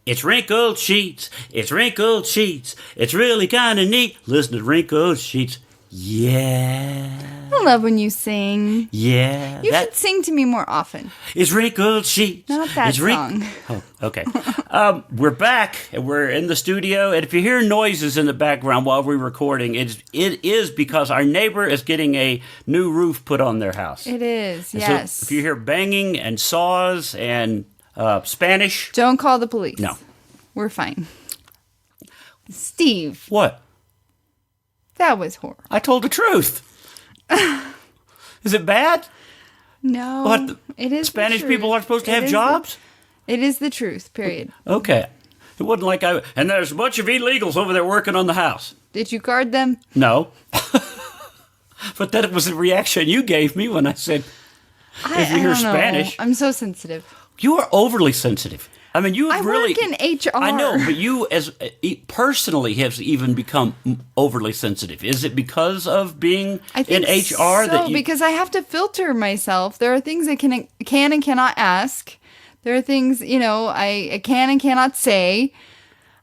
It's wrinkled sheets. It's wrinkled sheets. It's really kind of neat. Listen to wrinkled sheets. Yeah. I love when you sing. Yeah. You should sing to me more often. It's wrinkled sheets. Not that song. Oh, okay. We're back, and we're in the studio, and if you hear noises in the background while we're recording, it is because our neighbor is getting a new roof put on their house. It is, And yes. So if you hear banging and saws and Spanish... Don't call the police. No. We're fine. Steve. What? That was horrible. I told the truth. Is it bad? No. What? It is Spanish the truth. people aren't supposed to have jobs? It is the truth, period. Okay. It wasn't like and there's a bunch of illegals over there working on the house. Did you guard them? No. But that was the reaction you gave me when I said, if you hear don't know. Spanish. I'm so sensitive. You are overly sensitive. I mean, you I really... work in HR. I know, but you personally have even become overly sensitive. Is it because of being in HR that you... because I have to filter myself. There are things I can and cannot ask. There are things, I can and cannot say.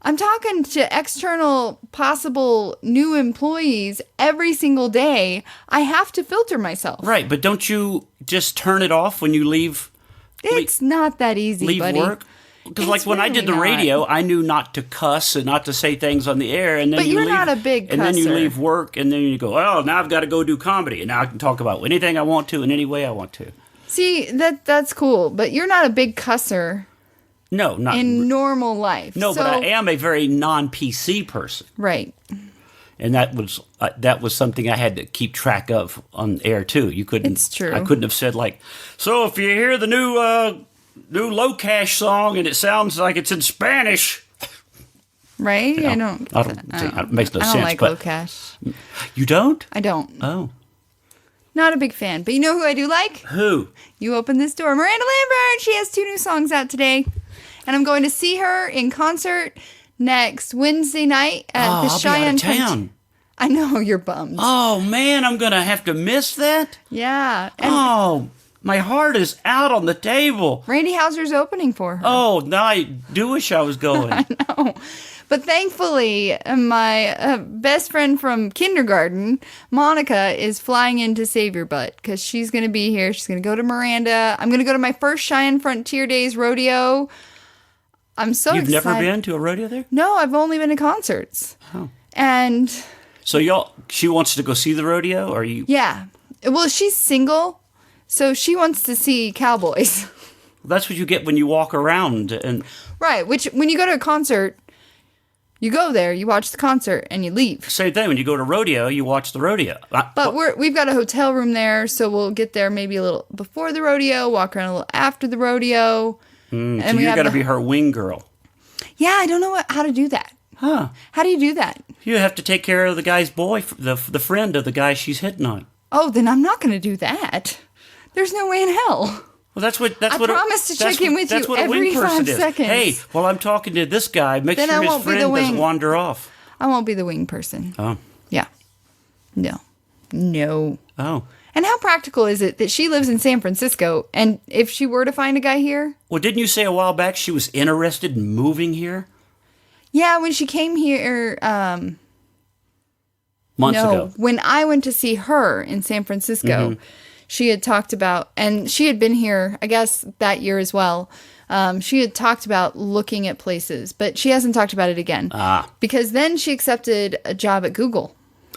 I'm talking to external possible new employees every single day. I have to filter myself. Right, but don't you just turn it off when you leave... It's not that easy, leave buddy. work? Because like when I did the really radio, I knew not to cuss and not to say things on the air. And then But you're not a big And then you cusser. leave work, and then you go, oh, now I've got to go do comedy. And now I can talk about anything I want to in any way I want to. See, that's cool, but you're not a big cusser No, not... in normal life. No, but I am a very non-PC person. Right. And that was something I had to keep track of on air, too. You couldn't... It's true. I couldn't have said, like, so if you hear the new Low Cash song and it sounds like it's in Spanish... Right? You know, I don't. It makes no I don't sense. like But low cash. you don't? I don't. Oh. Not a big fan. But you know who I do like? Who? You open this door. Miranda Lambert. She has 2 new songs out today. And I'm going to see her in concert next Wednesday night at the Cheyenne Frontier Frontier. Days. I know, you're bummed. Oh, man, I'm going to have to miss that? Yeah. And Oh, my heart is out on the table. Randy Houser's opening for her. Oh, now I do wish I was going. No. But thankfully, my best friend from kindergarten, Monika, is flying in to save your butt because she's going to be here. She's going to go to Miranda. I'm going to go to my first Cheyenne Frontier Days rodeo. I'm so You've excited. never been to a rodeo there? No, I've only been to concerts. Oh. And So she wants to go see the rodeo, or you? yeah. Well, she's single, so she wants to see cowboys. That's what you get when you walk around. And Right, which when you go to a concert, you go there, you watch the concert, and you leave. same thing, when you go to rodeo, you watch the rodeo. But we've got a hotel room there, so we'll get there maybe a little before the rodeo, walk around a little after the rodeo. So and you're going to be her wing girl. Yeah, I don't know how to do that. Huh. How do you do that? You have to take care of the guy's boy, the friend of the guy she's hitting on. Oh, then I'm not going to do that. There's no way in hell. Well, that's what. I promise to check in with that's you what a every wing person 5 is. seconds. Hey, while I'm talking to this guy, make Then I sure his won't be the friend doesn't wing. wander off. I won't be the wing person. Oh. Yeah. No. Oh. And how practical is it that she lives in San Francisco, and if she were to find a guy here? Well, didn't you say a while back she was interested in moving here? Yeah, when she came here, Months ago. when I went to see her in San Francisco, she had talked about, and she had been here, I guess, that year as well. She had talked about looking at places, but she hasn't talked about it again. Because then she accepted a job at Google.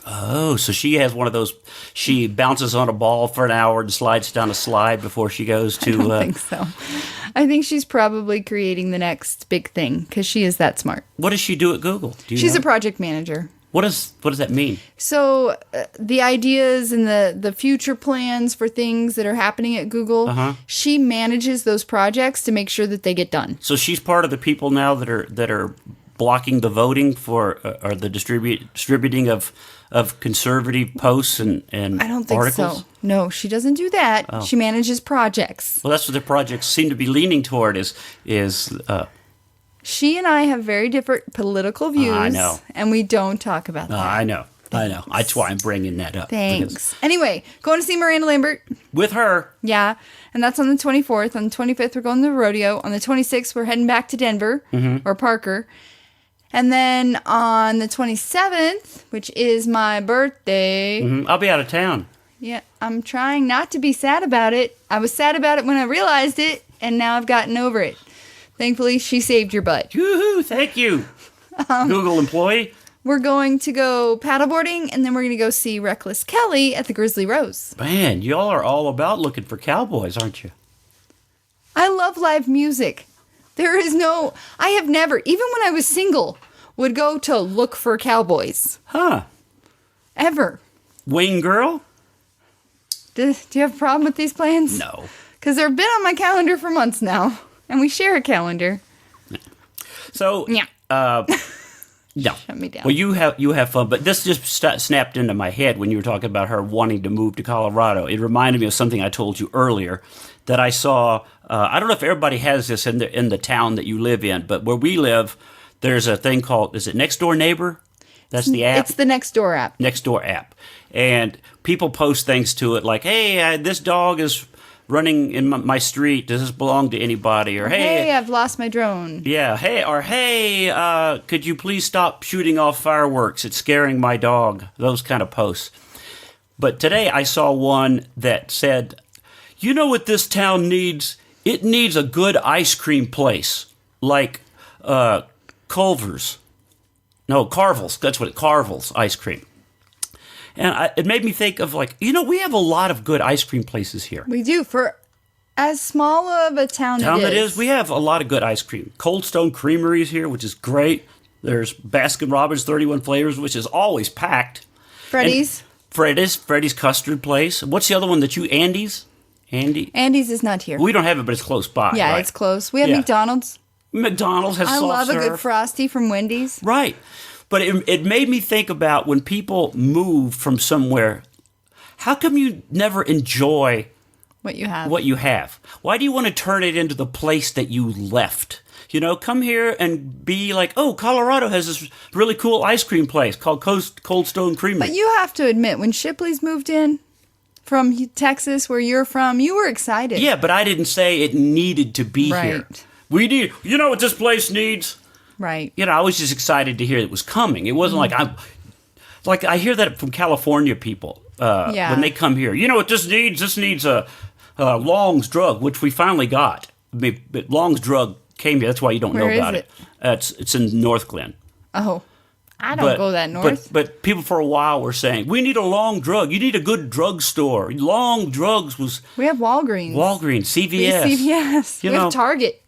Oh, so she has one of those, she bounces on a ball for an hour and slides down a slide before she goes to... I don't think so. I think she's probably creating the next big thing because she is that smart. What does she do at Google? Do you She's know? a project manager. What does that mean? So the ideas and the future plans for things that are happening at Google, she manages those projects to make sure that they get done. So she's part of the people now that are blocking the voting for or the distributing of conservative posts and I don't think articles? so. No, she doesn't do that. Oh. She manages projects. Well, that's what the projects seem to be leaning toward is She and I have very different political views. I know. And we don't talk about that. I know. I know. That's why I'm bringing that up. Thanks. Anyway, going to see Miranda Lambert. With her. Yeah. And that's on the 24th. On the 25th, we're going to the rodeo. On the 26th, we're heading back to Denver or Parker. And then on the 27th, which is my birthday. I'll be out of town. Yeah. I'm trying not to be sad about it. I was sad about it when I realized it, and now I've gotten over it. Thankfully, she saved your butt. Yoo-hoo, thank you. Google employee. We're going to go paddleboarding, and then we're going to go see Reckless Kelly at the Grizzly Rose. Man, y'all are all about looking for cowboys, aren't you? I love live music. I have never, even when I was single, would go to look for cowboys. Huh. Ever. Wing girl? Do you have a problem with these plans? No. Because they've been on my calendar for months now, and we share a calendar. So, Yeah. no. Shut me down. Well, you have fun, but this just snapped into my head when you were talking about her wanting to move to Colorado. It reminded me of something I told you earlier that I saw. I don't know if everybody has this in the town that you live in, but where we live, there's a thing called, is it Next Door Neighbor? That's the app. It's the Nextdoor app. Nextdoor app. And people post things to it like, hey, this dog is running in my street. Does this belong to anybody? Or hey, I've lost my drone. Yeah, hey, could you please stop shooting off fireworks? It's scaring my dog. Those kind of posts. But today I saw one that said, you know what this town needs? It needs a good ice cream place, like Culver's. No, Carvel's. That's what Carvel's ice cream. And it made me think of we have a lot of good ice cream places here. We do. For as small of a town it is. We have a lot of good ice cream. Cold Stone Creamery is here, which is great. There's Baskin-Robbins 31 Flavors, which is always packed. Freddy's. Freddy's Custard Place. What's the other one that Andy's? Andy's is not here. We don't have it, but it's close by. Yeah, right? It's close. We have McDonald's. McDonald's has I soft love serve. a good Frosty from Wendy's. Right. But it made me think about when people move from somewhere, how come you never enjoy what you have? Why do you want to turn it into the place that you left? Come here and be like, oh, Colorado has this really cool ice cream place called Cold Stone Creamery. But you have to admit, when Shipley's moved in from Texas, where you're from, you were excited. Yeah, but I didn't say it needed to be here. We need, you know what this place needs? Right. I was just excited to hear it was coming. It wasn't like I hear that from California people when they come here. You know what this needs? This needs a Long's Drug, which we finally got. But Long's Drug came here. That's why you don't know about it. It's in North Glen. Oh, I don't go that north. But people for a while were saying, we need a Long Drug. You need a good drugstore. Long Drugs was... We have Walgreens. CVS. CVS. We have Target.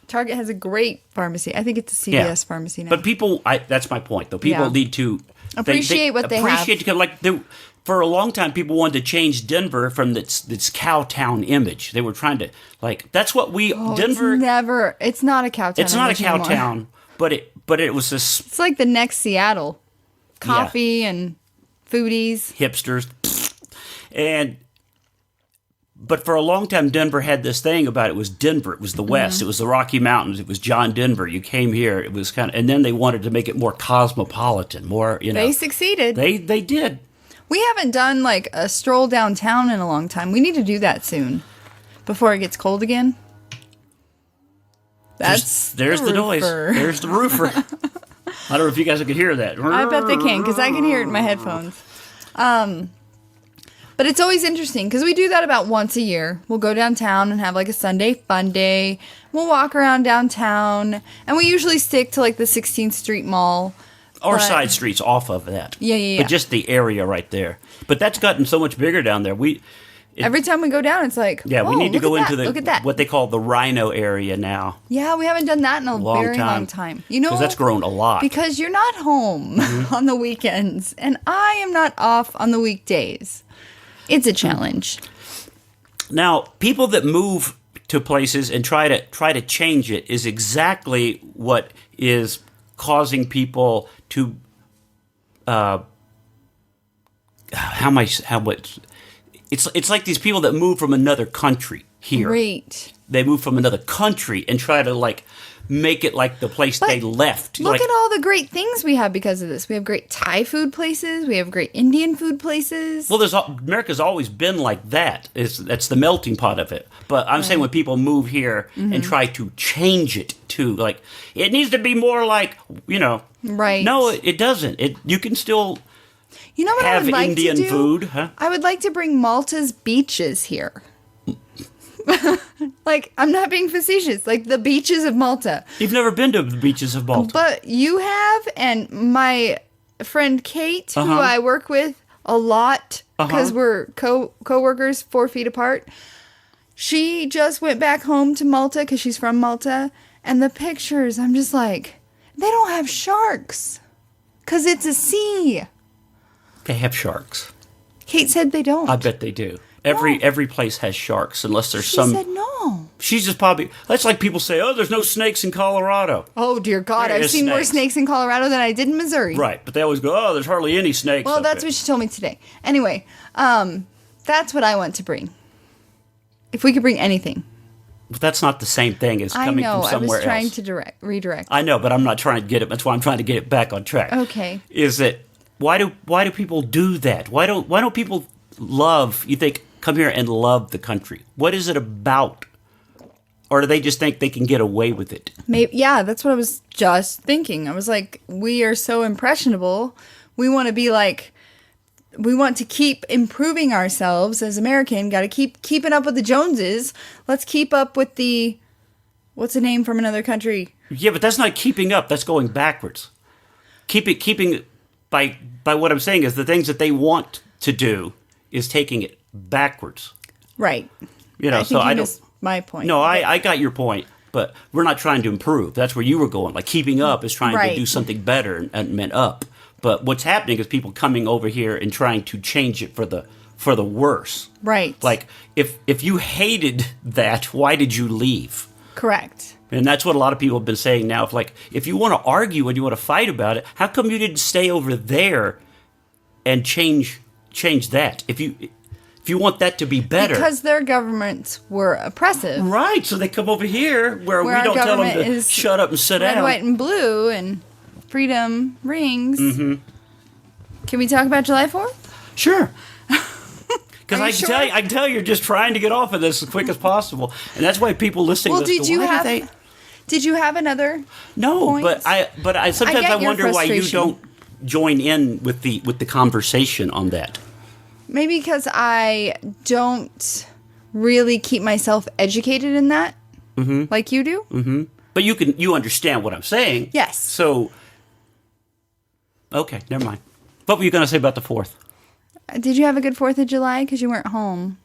Target has a great pharmacy. I think it's a CVS pharmacy now. But people, that's my point, though. People need to... Appreciate what they have. Because, for a long time, people wanted to change Denver from this cow town image. They were trying to, that's what Denver... It's not a cow town. It's not a cow town, but it was this... It's like the next Seattle. Coffee and foodies. Hipsters. But for a long time, Denver had this thing about it was Denver. It was the West. It was the Rocky Mountains. It was John Denver. You came here. It was and then they wanted to make it more cosmopolitan, more, They succeeded. They did. We haven't done a stroll downtown in a long time. We need to do that soon before it gets cold again. There's the noise. There's the roofer. I don't know if you guys can hear that. I bet they can, because I can hear it in my headphones. But it's always interesting because we do that about once a year. We'll go downtown and have a Sunday fun day. We'll walk around downtown, and we usually stick to the 16th Street Mall. Or side streets off of that. Yeah. But just the area right there. But that's gotten so much bigger down there. Every time we go down, it's we need to go into look at that. what they call the Rhino area now. Yeah, we haven't done that in a very long time. Because that's grown a lot. Because you're not home on the weekends, and I am not off on the weekdays. It's a challenge. Now, people that move to places and try to change it is exactly what is causing people to it's like these people that move from another country here. Great. they move from another country and try to like make it like the place they left. Look like, at all the great things we have because of this. We have great Thai food places. We have great Indian food places. Well, America's always been like that. That's the melting pot of it. But I'm saying when people move here and try to change it to like it needs to be more like Right. No, it doesn't. You can still what I have would like Indian to do? food, huh? I would like to bring Malta's beaches here. Like, I'm not being facetious. Like, the beaches of Malta. You've never been to the beaches of Malta. But you have, and my friend Kate, who I work with a lot, because we're co-workers 4 feet apart, she just went back home to Malta, because she's from Malta, and the pictures, I'm just like, they don't have sharks, because it's a sea. They have sharks. Kate said they don't. I bet they do. Every place has sharks unless there's She some. said no. She's just probably. That's like people say, "Oh, there's no snakes in Colorado." Oh dear God! There I've is seen more snakes. snakes in Colorado than I did in Missouri. Right, but they always go, "Oh, there's hardly any snakes." Well, up that's there." what she told me today. Anyway, that's what I want to bring. If we could bring anything. But that's not the same thing as I coming know. from I somewhere was trying else. to redirect. I know, but I'm not trying to get it. That's why I'm trying to get it back on track. Okay. Is that why do people do that? Why don't people love? You think come here and love the country? What is it about? Or do they just think they can get away with it? Maybe, yeah, that's what I was just thinking. I was like, we are so impressionable. We want to be like, we want to keep improving ourselves as American. Got to keep keeping up with the Joneses. Let's keep up with the, what's a name from another country? Yeah, but that's not keeping up. That's going backwards. Keeping by what I'm saying is the things that they want to do is taking it backwards. Right. You know, I think you missed my point. No, I got your point, but we're not trying to improve. That's where you were going. Like keeping up is trying Right. to do something better and meant up. But what's happening is people coming over here and trying to change it for the worse. Right. Like if you hated that, why did you leave? Correct. And that's what a lot of people have been saying now. If you want to argue and you want to fight about it, how come you didn't stay over there and change that? If you want that to be better. Because their governments were oppressive. Right, so they come over here where we our don't tell them government to is shut up and sit Red, down. white, and blue, and freedom rings. Mm-hmm. Can we talk about July 4th? Sure. Because Are I you can sure? tell you're just trying to get off of this as quick as possible, and that's why people listening. Well, to this did go, you "Why have? they-" Did you have another? No, points? but I sometimes get I your wonder why you frustration. don't join in with the conversation on that. Maybe because I don't really keep myself educated in that, like you do. But you understand what I'm saying. Yes. So, okay, never mind. What were you going to say about the 4th? Did you have a good 4th of July? Because you weren't home.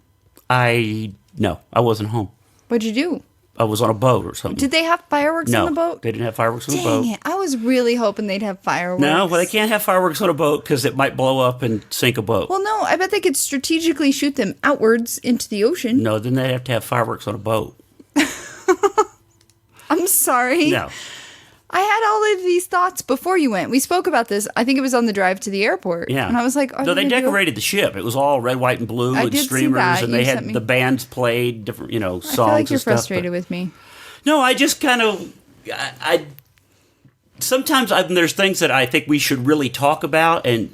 No, I wasn't home. What'd you do? I was on a boat or something. Did they have fireworks no, on the boat? they didn't have fireworks on the Dang boat. it. I was really hoping they'd have fireworks. No, well, they can't have fireworks on a boat because it might blow up and sink a boat. Well, no, I bet they could strategically shoot them outwards into the ocean. No, then they'd have to have fireworks on a boat. I'm sorry. No. I had all of these thoughts before you went. We spoke about this. I think it was on the drive to the airport. Yeah. And I was like, No, they decorated the ship. It was all red, white, and blue I with did see streamers, that. and You they sent had me. the bands played different, songs I feel like you're and stuff. frustrated with me. No, I just kind of, I sometimes there's things that I think we should really talk about, and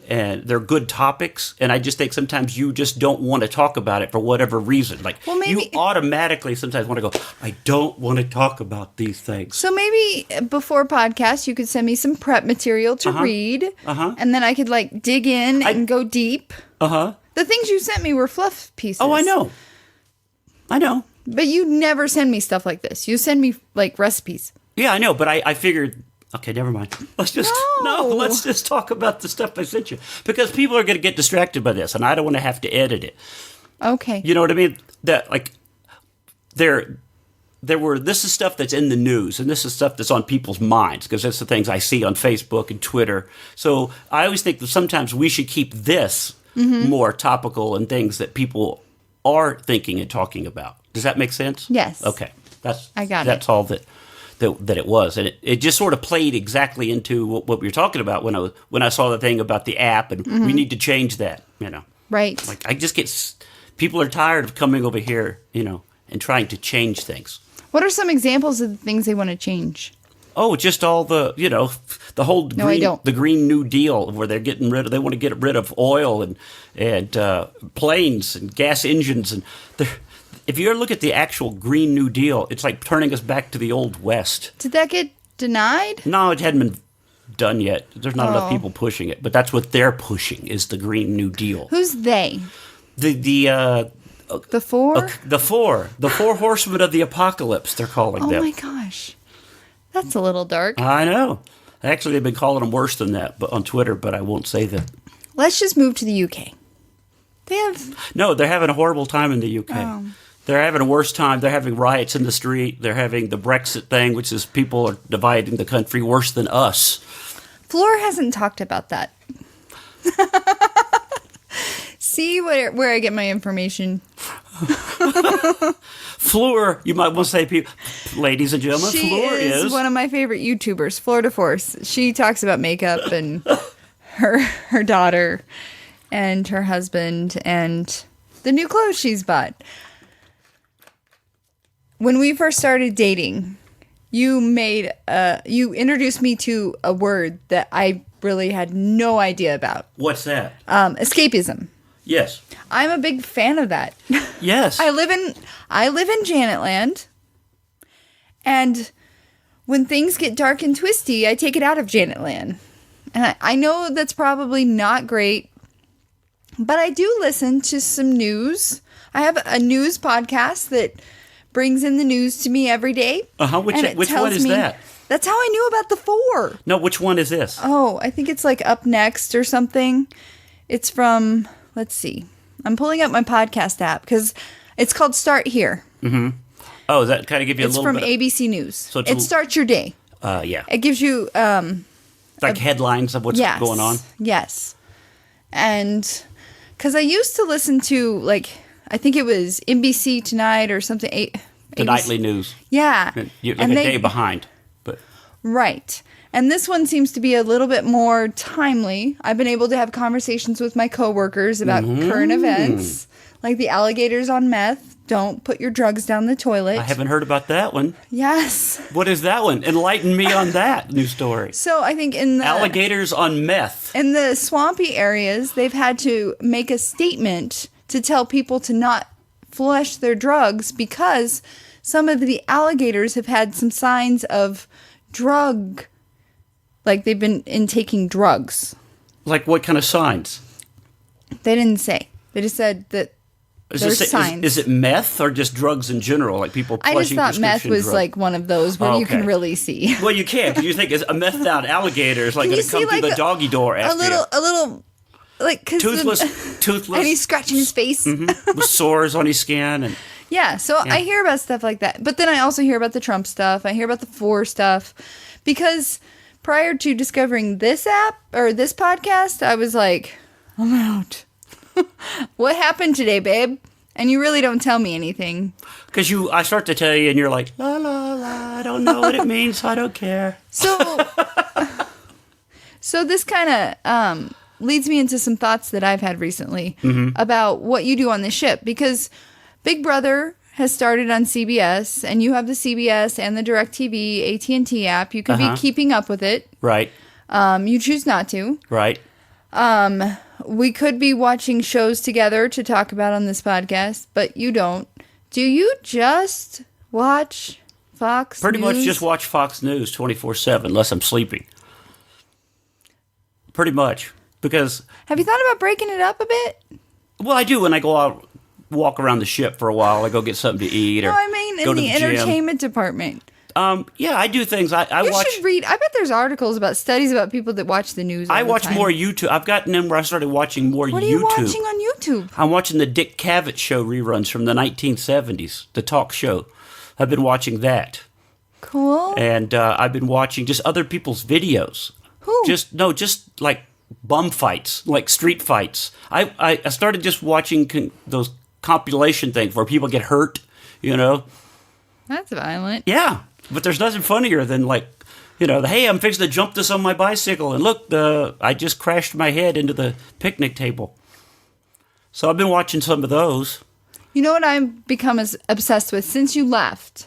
they're good topics, and I just think sometimes you just don't want to talk about it for whatever reason. Like, Well, maybe- you automatically sometimes want to go, I don't want to talk about these things. So maybe before podcast, you could send me some prep material to read. And then I could like dig in and go deep. Uh-huh. The things you sent me were fluff pieces. Oh, I know. But you never send me stuff like this. You send me like recipes. Yeah, I know, but I figured, okay, never mind. Let's just let's just talk about the stuff I sent you, because people are going to get distracted by this, and I don't want to have to edit it. Okay. You know what I mean? That like this is stuff that's in the news, and this is stuff that's on people's minds, because that's the things I see on Facebook and Twitter. So I always think that sometimes we should keep this more topical and things that people are thinking and talking about. Does that make sense? Yes. Okay. I got it. That's all that it was, and it just sort of played exactly into what we were talking about when I saw the thing about the app, and we need to change that. Right. Like I just get people are tired of coming over here, and trying to change things. What are some examples of the things they want to change? Oh, just all the, the whole No, I don't. the Green New Deal, where they want to get rid of oil and planes and gas engines. And if you ever look at the actual Green New Deal, it's like turning us back to the Old West. Did that get denied? No, it hadn't been done yet. There's not enough people pushing it, but that's what they're pushing is the Green New Deal. Who's they? The four? The four horsemen of the apocalypse, they're calling them. Oh my gosh. That's a little dark. I know. Actually, they've been calling them worse than that but on Twitter, but I won't say that. Let's just move to the UK. No, they're having a horrible time in the UK. Oh. They're having a worse time. They're having riots in the street. They're having the Brexit thing, which is people are dividing the country worse than us. Floor hasn't talked about that. See where I get my information. Fleur, you might want to say, ladies and gentlemen, She Fleur is one of my favorite YouTubers, Fleur de Force. She talks about makeup and her daughter and her husband and the new clothes she's bought. When we first started dating, you introduced me to a word that I really had no idea about. What's that? Escapism. Yes. I'm a big fan of that. Yes. I live in Janetland, and when things get dark and twisty, I take it out of Janetland. And I know that's probably not great, but I do listen to some news. I have a news podcast that brings in the news to me every day. Which one is that? That's how I knew about the four. No, which one is this? Oh, I think it's like Up Next or something. It's from, let's see. I'm pulling up my podcast app because it's called Start Here. Mm-hmm. Oh, does that kind of give you a little bit? It's from ABC News. So it starts your day. Yeah. It gives you... like headlines of what's going on? Yes. And because I used to listen to, like, I think it was NBC Tonight or something. The nightly news. Yeah. You're like a day behind. But right. And this one seems to be a little bit more timely. I've been able to have conversations with my coworkers about current events, like the alligators on meth. Don't put your drugs down the toilet. I haven't heard about that one. Yes. What is that one? Enlighten me on that new story. So I think in the... Alligators on meth. In the swampy areas, they've had to make a statement to tell people to not flush their drugs because some of the alligators have had some signs of drug... Like they've been taking drugs. Like what kind of signs? They didn't say. They just said that there's signs. Is it meth or just drugs in general? Like people I just thought meth was like one of those where you can really see. Well, you can't because you think a methed out alligator is like going to come through the doggy door after you. A little, like toothless, and he's scratching his face with sores on his skin and. Yeah, so I hear about stuff like that, but then I also hear about the Trump stuff. I hear about the four stuff because. Prior to discovering this app or this podcast, I was like, I'm out. What happened today, babe? And you really don't tell me anything. Because I start to tell you and you're like, la, la, la, I don't know what it means, so I don't care. So this kind of leads me into some thoughts that I've had recently about what you do on the ship. Because Big Brother has started on CBS, and you have the CBS and the DirecTV AT&T app. You can be keeping up with it. Right. You choose not to. Right. We could be watching shows together to talk about on this podcast, but you don't. Do you just watch Fox Pretty News? much just watch Fox News 24/7 unless I'm sleeping. Pretty much. Because... Have you thought about breaking it up a bit? Well, I do when I go out... Walk around the ship for a while. I go get something to eat, or no, I mean go in to the entertainment department. Yeah, I do things. I you watch. Should read. I bet there's articles about studies about people that watch the news. I watch more YouTube. I've gotten in where I started watching more YouTube. What are you watching on YouTube? I'm watching the Dick Cavett show reruns from the 1970s, the talk show. I've been watching that. Cool. And I've been watching just other people's videos. Who? Just like bum fights, like street fights. I started just watching those compilation things where people get hurt, That's violent. Yeah, but there's nothing funnier than like, hey, I'm fixing to jump this on my bicycle, and look, I just crashed my head into the picnic table. So I've been watching some of those. You know what I've become as obsessed with since you left?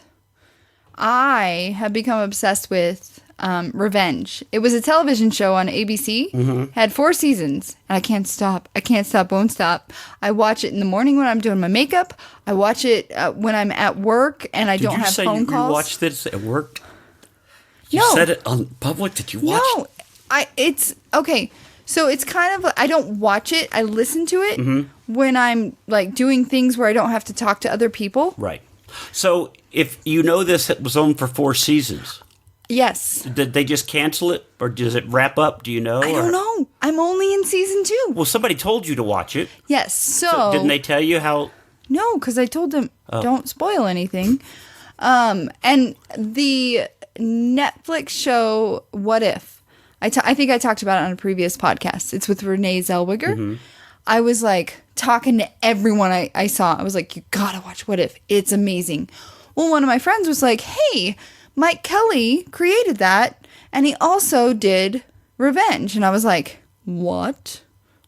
I have become obsessed with Revenge. It was a television show on ABC. Had 4 seasons. And I can't stop. I can't stop, won't stop. I watch it in the morning when I'm doing my makeup. I watch it when I'm at work and I don't have phone calls. You watched this at work? You No. said it on public? Did you watch it? No. It's okay. So it's kind of, I don't watch it. I listen to it when I'm like doing things where I don't have to talk to other people. Right. So if you know this, it was on for 4 seasons. Yes. Did they just cancel it, or does it wrap up? Do you know? I don't know. I'm only in season 2. Well, somebody told you to watch it. Yes. So didn't they tell you how? No, because I told them don't spoil anything. And the Netflix show What If? I think I talked about it on a previous podcast. It's with Renee Zellweger. I was like talking to everyone I saw. I was like, you gotta watch What If. It's amazing. Well, one of my friends was like, hey, Mike Kelly created that, and he also did Revenge. And I was like, what?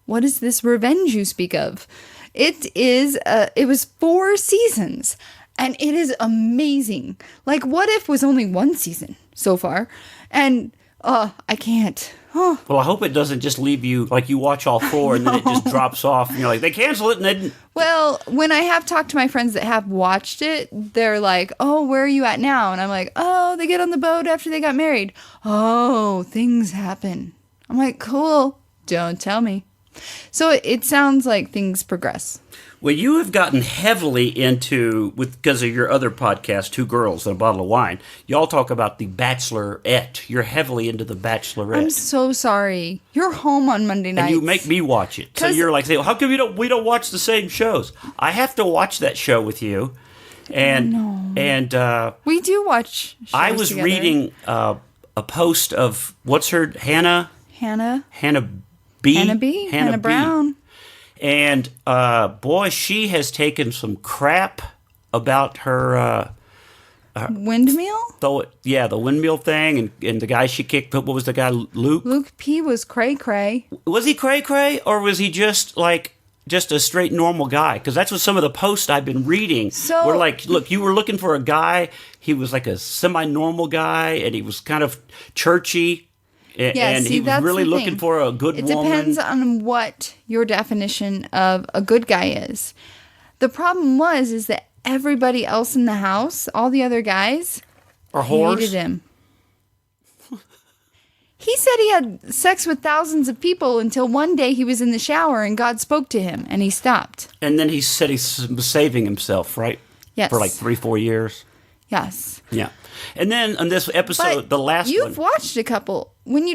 What is this Revenge you speak of? It was 4 seasons, and it is amazing. Like, What If was only 1 season so far, and I can't. Oh. Well, I hope it doesn't just leave you, like you watch all 4 and then it just drops off, and you're like, they cancel it, and they didn't. Well, when I have talked to my friends that have watched it, they're like, oh, where are you at now? And I'm like, oh, they get on the boat after they got married. Oh, things happen. I'm like, cool. Don't tell me. So it sounds like things progress. Well, you have gotten heavily into, because of your other podcast, Two Girls and a Bottle of Wine, y'all talk about the Bachelorette. You're heavily into the Bachelorette. I'm so sorry. You're home on Monday nights. And you make me watch it. So you're like, well, how come we don't watch the same shows? I have to watch that show with you. And we do watch shows I was together. reading a post of, what's her, Hannah B? Hannah Brown. And, boy, she has taken some crap about her... Windmill? The windmill thing and the guy she kicked. What was the guy, Luke? Luke P. was cray-cray. Was he cray-cray, or was he just a straight normal guy? Because that's what some of the posts I've been reading were like, look, you were looking for a guy. He was like a semi-normal guy, and he was kind of churchy. And he was really looking for a good woman. It depends on what your definition of a good guy is. The problem is that everybody else in the house, all the other guys, hated him. He said he had sex with thousands of people until one day he was in the shower and God spoke to him and he stopped. And then he said he was saving himself, right? Yes. For like 3-4 years. Yes. Yeah. And then on this episode, the last one. You've watched a couple. When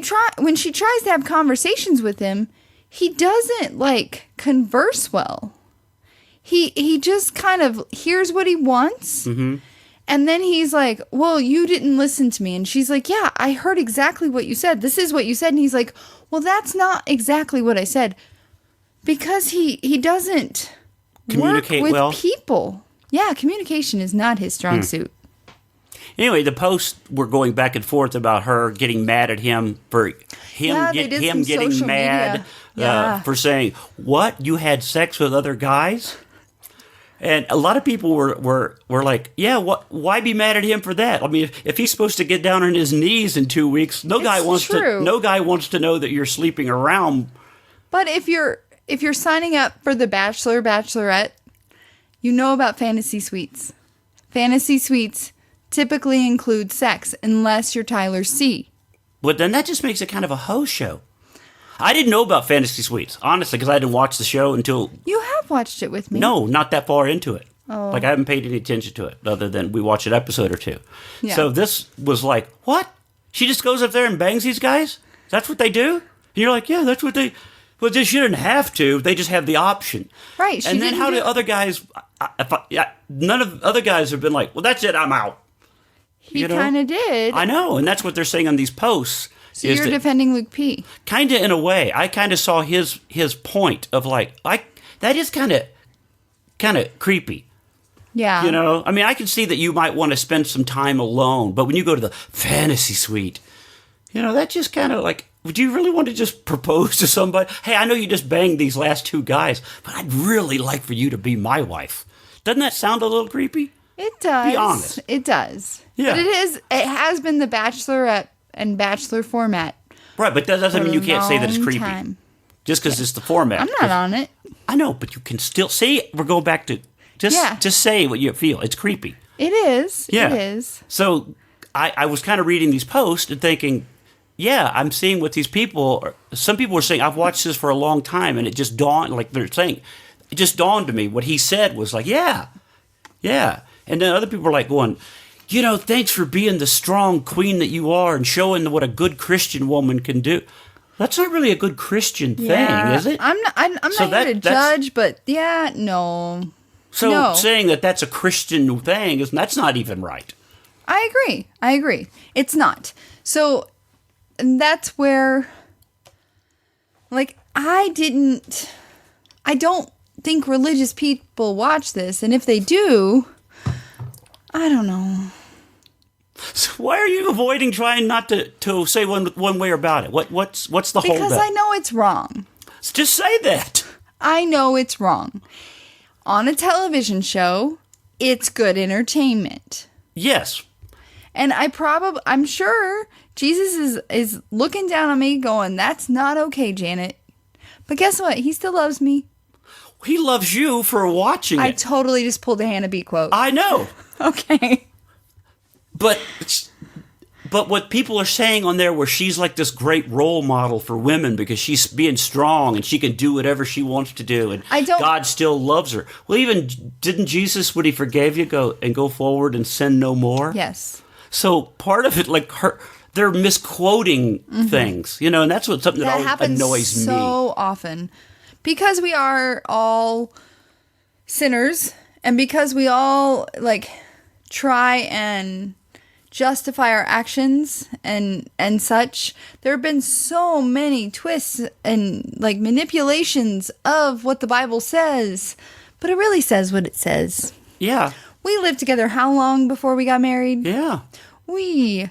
she tries to have conversations with him, he doesn't converse well. He just kind of hears what he wants. Mm-hmm. And then he's like, well, you didn't listen to me. And she's like, yeah, I heard exactly what you said. This is what you said. And he's like, well, that's not exactly what I said. Because he doesn't communicate work with well. people. Yeah, communication is not his strong suit. Anyway, the posts were going back and forth about her getting mad at him for him getting mad for saying, what? You had sex with other guys? And a lot of people were like, yeah, why be mad at him for that? I mean, if he's supposed to get down on his knees in 2 weeks, no guy wants to know that you're sleeping around. But if you're signing up for the Bachelor, Bachelorette, you know about fantasy suites. Fantasy suites typically include sex unless you're Tyler C. But then that just makes it kind of a hoe show. I didn't know about fantasy suites, honestly, because I didn't watch the show until... You have watched it with me. No, not that far into it. Oh. I haven't paid any attention to it, other than we watched an episode or 2. Yeah. So this was like, what? She just goes up there and bangs these guys? That's what they do? And you're like, yeah, that's what they... Well, they shouldn't have to. They just have the option. Right. And then how do other guys... none of the other guys have been like, well, that's it, I'm out. He kind of did. I know, and that's what they're saying on these posts. So you're defending Luke P. Kind of in a way. I kind of saw his point of that is kind of creepy. Yeah. You know? I mean, I can see that you might want to spend some time alone, but when you go to the fantasy suite, that just kind of would you really want to just propose to somebody? Hey, I know you just banged these last 2 guys, but I'd really like for you to be my wife. Doesn't that sound a little creepy? It does. Be honest. It does. Yeah. But it has been the Bachelorette and Bachelor format. Right, but that doesn't mean you can't say that it's creepy. Time. Just because it's the format. I'm not on it. I know, but you can still say, we're going back to, just say what you feel. It's creepy. It is. Yeah. It is. So I was kind of reading these posts and thinking, yeah, I'm seeing what these people, some people were saying, I've watched this for a long time, and it just dawned, like they're saying, it just dawned to me. What he said was like, yeah. And then other people were like going, thanks for being the strong queen that you are and showing what a good Christian woman can do. That's not really a good Christian thing, is it? I'm not here to judge, but no. So No. saying that that's a Christian thing, that's not even right. I agree. It's not. So that's where, like, I don't think religious people watch this. And if they do, I don't know. So why are you avoiding trying not to say one way about it? What's the whole? Because I know it's wrong. Just say that. I know it's wrong. On a television show, it's good entertainment. Yes. And I'm sure Jesus is looking down on me going, that's not okay, Janet. But guess what? He still loves me. He loves you for watching it. I totally just pulled a Hannah B quote. I know. Okay. But what people are saying on there, where she's like this great role model for women because she's being strong and she can do whatever she wants to do, and God still loves her. Well, even didn't Jesus, when he forgave you, go forward and sin no more? Yes. So part of it, like they're misquoting things, and that's something that always annoys me. So often, because we are all sinners, and because we all try and justify our actions and such, there have been so many twists and manipulations of what the Bible says, but it really says what it says. Yeah. We lived together how long before we got married? Yeah. I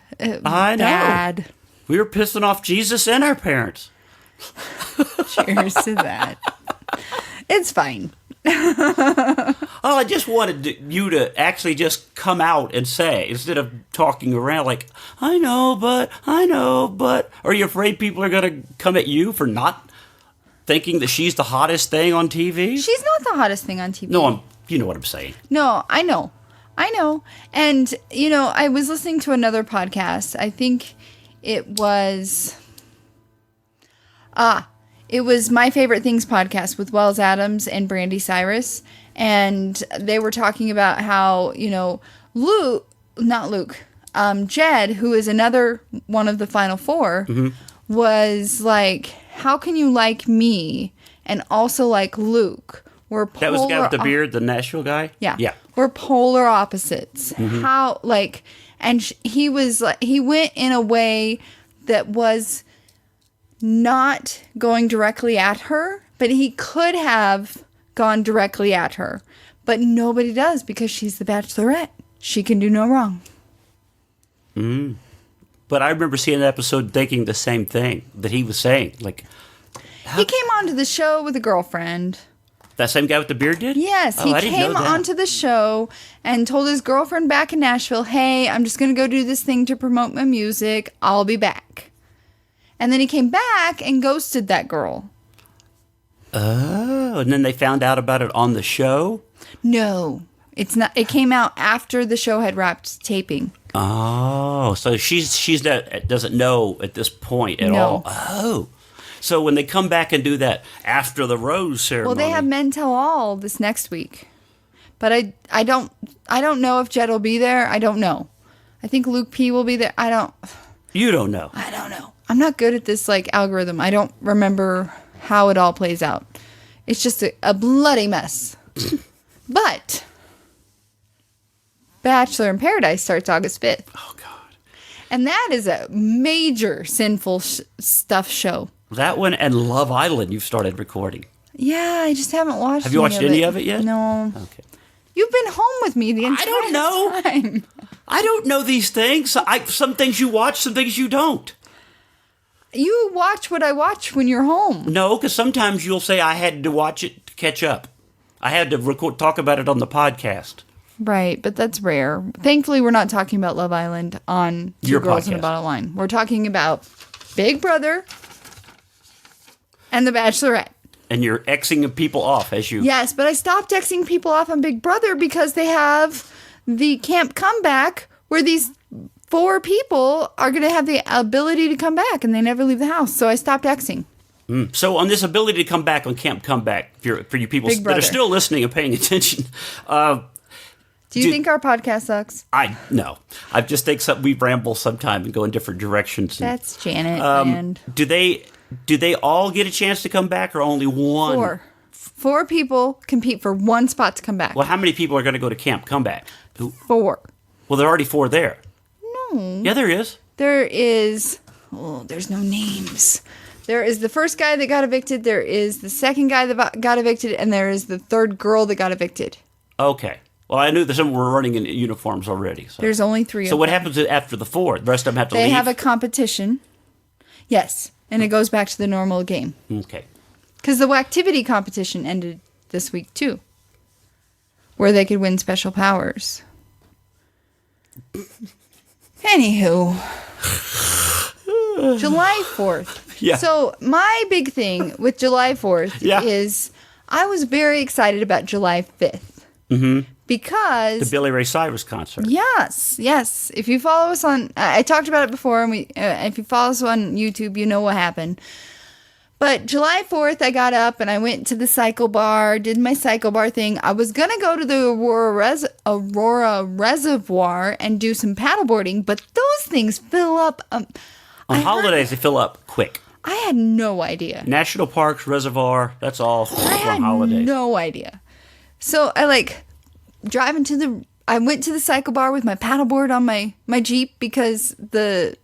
know. Bad. We were pissing off Jesus and our parents. Cheers to that. It's fine. I just wanted you to actually just come out and say, instead of talking around like, I know, but. Are you afraid people are going to come at you for not thinking that she's the hottest thing on TV? She's not the hottest thing on TV. No, you know what I'm saying. No, I know. And, I was listening to another podcast. I think it was My Favorite Things podcast with Wells Adams and Brandy Cyrus. And they were talking about how, Jed, who is another one of the final four, was like, how can you like me and also like Luke? That was the guy with the beard, the Nashville guy? Yeah. We're polar opposites. How, and he was like, he went in a way that was not going directly at her, but he could have gone directly at her. But nobody does, because she's the Bachelorette. She can do no wrong. But I remember seeing that episode thinking the same thing that he was saying. He came onto the show with a girlfriend. That same guy with the beard did? Yes, he came onto the show and told his girlfriend back in Nashville, hey, I'm just going to go do this thing to promote my music. I'll be back. And then he came back and ghosted that girl. Oh, and then they found out about it on the show? No, it's not. It came out after the show had wrapped taping. Oh, so she's not, doesn't know at this point at all. Oh. So when they come back and do that after the rose ceremony. Well, they have Men Tell All this next week. But I don't know if Jed will be there. I don't know. I think Luke P will be there. You don't know. I don't know. I'm not good at this algorithm. I don't remember how it all plays out. It's just a bloody mess. But Bachelor in Paradise starts August 5th. Oh, God. And that is a major sinful stuff show. That one and Love Island you've started recording. Yeah, I just haven't watched Have you watched any of it yet? No. Okay. You've been home with me the entire time. I don't know these things. Some things you watch, some things you don't. You watch what I watch when you're home. No, because sometimes you'll say I had to watch it to catch up. I had to talk about it on the podcast. Right, but that's rare. Thankfully, we're not talking about Love Island on Two Your Girls and a podcast. Bottle of Wine. We're talking about Big Brother and The Bachelorette. And you're Xing people off as you... Yes, but I stopped Xing people off on Big Brother because they have the Camp Comeback where these 4 people are going to have the ability to come back and they never leave the house. So I stopped Xing. So on this ability to come back on Camp Comeback, for you people Big that Brother. are still listening and paying attention, Do you think our podcast sucks? no. I just think we ramble sometime and go in different directions. And, That's Janet and... do they all get a chance to come back or only one? 4 people compete for 1 spot to come back. Well, how many people are going to go to Camp Comeback? 4. Well, there are already 4 there. No. Yeah, there is. There is... Oh, there's no names. There is the first guy that got evicted. There is the second guy that got evicted. And there is the third girl that got evicted. Okay. Well, I knew that some were running in uniforms already. So. There's only 3 of them. So what happens after the 4? The rest of them have to leave? They have a competition. Yes. And it goes back to the normal game. Okay. Because the activity competition ended this week, too. Where they could win special powers. Anywho. July 4th. Yeah. So my big thing with July 4th Yeah. is I was very excited about July 5th. Mm-hmm. Because... The Billy Ray Cyrus concert. Yes. If you follow us on... I talked about it before, and if you follow us on YouTube, you know what happened. But July 4th, I got up, and I went to the cycle bar, did my cycle bar thing. I was going to go to the Aurora Reservoir and do some paddleboarding, but those things fill up... On holidays, they fill up quick. I had no idea. National parks, reservoir, that's all I had on holidays. no idea. So I I went to the cycle bar with my paddleboard on my Jeep because the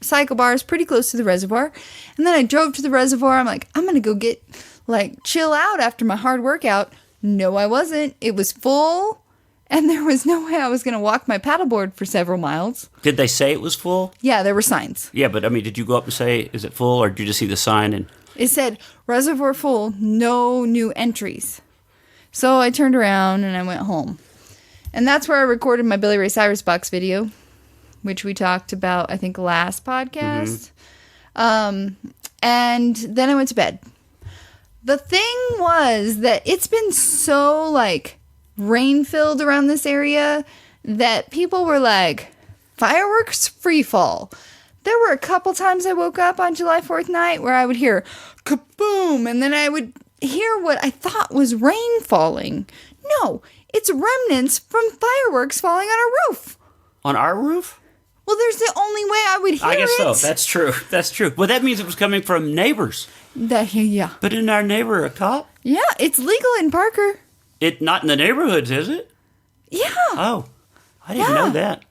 cycle bar is pretty close to the reservoir. And then I drove to the reservoir. I'm like, I'm going to go get, chill out after my hard workout. No, I wasn't. It was full. And there was no way I was going to walk my paddleboard for several miles. Did they say it was full? Yeah, there were signs. Yeah, but did you go up and say, is it full? Or did you just see the sign? And It said, reservoir full, no new entries. So I turned around and I went home. And that's where I recorded my Billy Ray Cyrus box video, which we talked about, I think, last podcast. And then I went to bed. The thing was that it's been so, rain-filled around this area that people were like, fireworks free fall. There were a couple times I woke up on July 4th night where I would hear kaboom, and then I would hear what I thought was rain falling. No, it's remnants from fireworks falling on our roof. on our roof? Well, there's the only way I would hear it. I guess so. That's true. That's true. Well, that means it was coming from neighbors. Yeah. But isn't our neighbor a cop? Yeah, it's legal in Parker. It not in the neighborhoods, is it? Yeah. Oh, I didn't know that.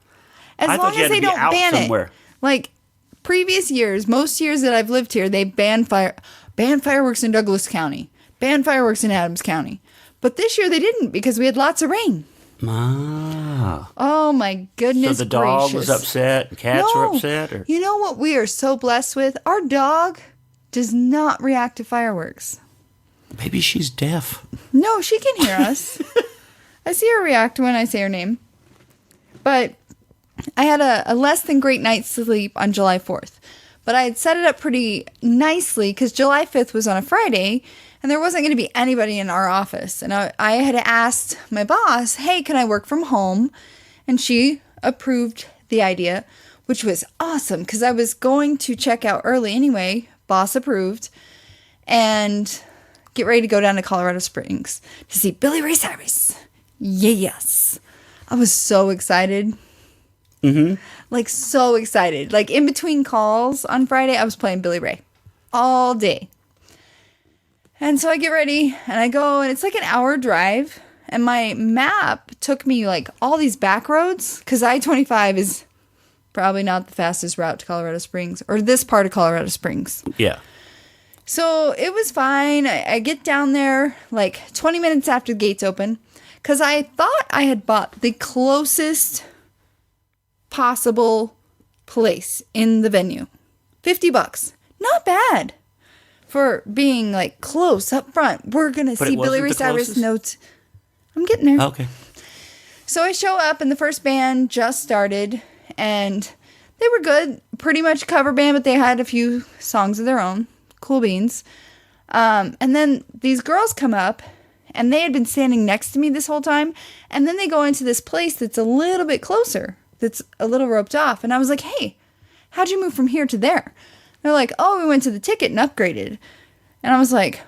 As I long thought you as had to they be don't out ban somewhere. it. Like previous years, most years that I've lived here, they ban fireworks in Douglas County, ban fireworks in Adams County. But this year they didn't because we had lots of rain. Ah. Oh my goodness So the dog gracious. was upset and cats were upset? Or? You know what we are so blessed with? Our dog does not react to fireworks. Maybe she's deaf. No, she can hear us. I see her react when I say her name. But I had a less than great night's sleep on July 4th. But I had set it up pretty nicely because July 5th was on a Friday and there wasn't going to be anybody in our office. And I had asked my boss, hey, can I work from home? And she approved the idea, which was awesome because I was going to check out early anyway. Boss approved. And get ready to go down to Colorado Springs to see Billy Ray Cyrus. Yes. I was so excited. Mm-hmm. Like, so excited. Like, in between calls on Friday, I was playing Billy Ray all day. And so I get ready, and I go, and it's like an hour drive. And my map took me, like, all these back roads. Because I-25 is probably not the fastest route to Colorado Springs. Or this part of Colorado Springs. Yeah. So it was fine. I get down there, like, 20 minutes after the gates open. Because I thought I had bought the closest possible place in the venue. $50. Not bad. for being like close up front. We're going to see Billy Ray Cyrus notes. I'm getting there. Okay. So I show up and the first band just started and they were good. Pretty much cover band, but they had a few songs of their own. Cool beans. And then these girls come up and they had been standing next to me this whole time. And then they go into this place that's a little bit closer, that's a little roped off. And I was like, hey, how'd you move from here to there? They're like, oh, we went to the ticket and upgraded. And I was like,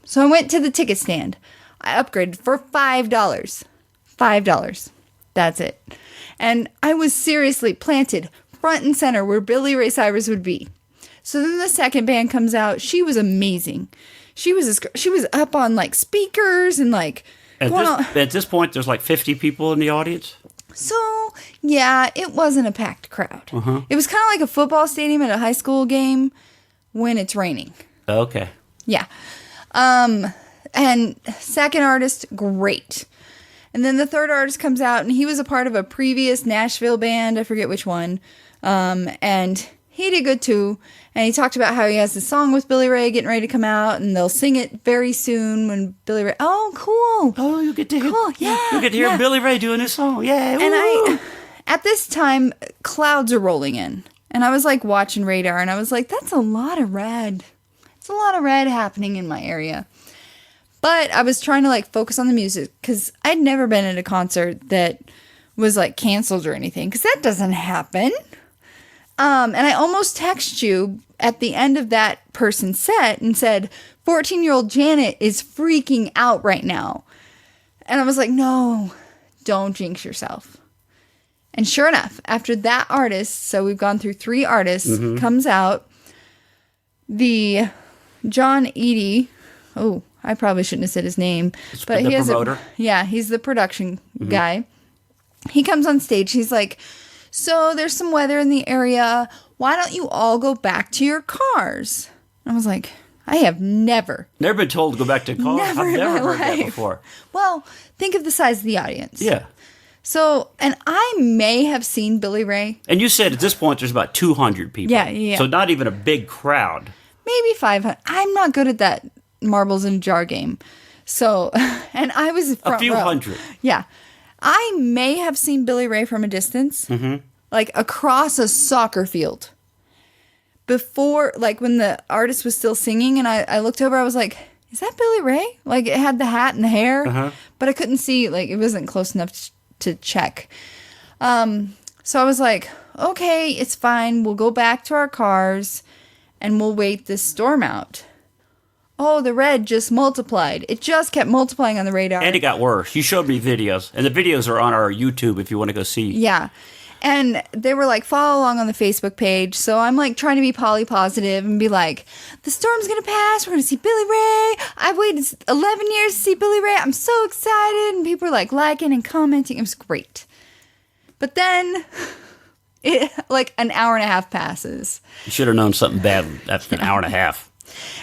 So I went to the ticket stand. I upgraded for $5. $5. That's it. And I was seriously planted front and center where Billy Ray Cyrus would be. So then the second band comes out. She was amazing. She was up on like speakers and like. At this point, there's like 50 people in the audience. So, yeah, it wasn't a packed crowd. It was kind of like a football stadium at a high school game when it's raining. Okay. Yeah. And second artist, great. And then the third artist comes out, and he was a part of a previous Nashville band. I forget which one. And he did good, too. And he talked about how he has a song with Billy Ray getting ready to come out, and they'll sing it very soon when Billy Ray... Oh, cool. Oh, you get to hear... Cool, yeah. You get to hear Billy Ray doing his song. Yeah. And at this time, clouds are rolling in. And I was, like, watching radar, and I was like, that's a lot of red. It's a lot of red happening in my area. But I was trying to, like, focus on the music, because I'd never been at a concert that was, like, canceled or anything, because that doesn't happen. And I almost texted you at the end of that person's set and said, 14-year-old Janet is freaking out right now. And I was like, no, don't jinx yourself. And sure enough, after that artist, so we've gone through 3 artists, comes out, the John Eady, oh, I probably shouldn't have said his name. But he has promoter. He's the production guy. He comes on stage, he's like, so there's some weather in the area. Why don't you all go back to your cars? I was like, I have never been told to go back to cars. I've never heard that before. Well, think of the size of the audience. Yeah. So, and I may have seen Billy Ray. And you said at this point there's about 200 people. Yeah. So not even a big crowd. Maybe 500. I'm not good at that marbles in a jar game. So, and I was front a few row. Hundred. Yeah. I may have seen Billy Ray from a distance, like across a soccer field. Before, like when the artist was still singing, and I looked over, I was like, is that Billy Ray? Like it had the hat and the hair, but I couldn't see, like it wasn't close enough to check. So I was like, okay, it's fine. We'll go back to our cars and we'll wait this storm out. Oh, the red just multiplied. It just kept multiplying on the radar. And it got worse. You showed me videos. And the videos are on our YouTube if you want to go see. Yeah. And they were like, follow along on the Facebook page. So I'm like trying to be positive and be like, the storm's going to pass. We're going to see Billy Ray. I've waited 11 years to see Billy Ray. I'm so excited. And people were like liking and commenting. It was great. But then like an hour and a half passes. You should have known something bad after an hour and a half.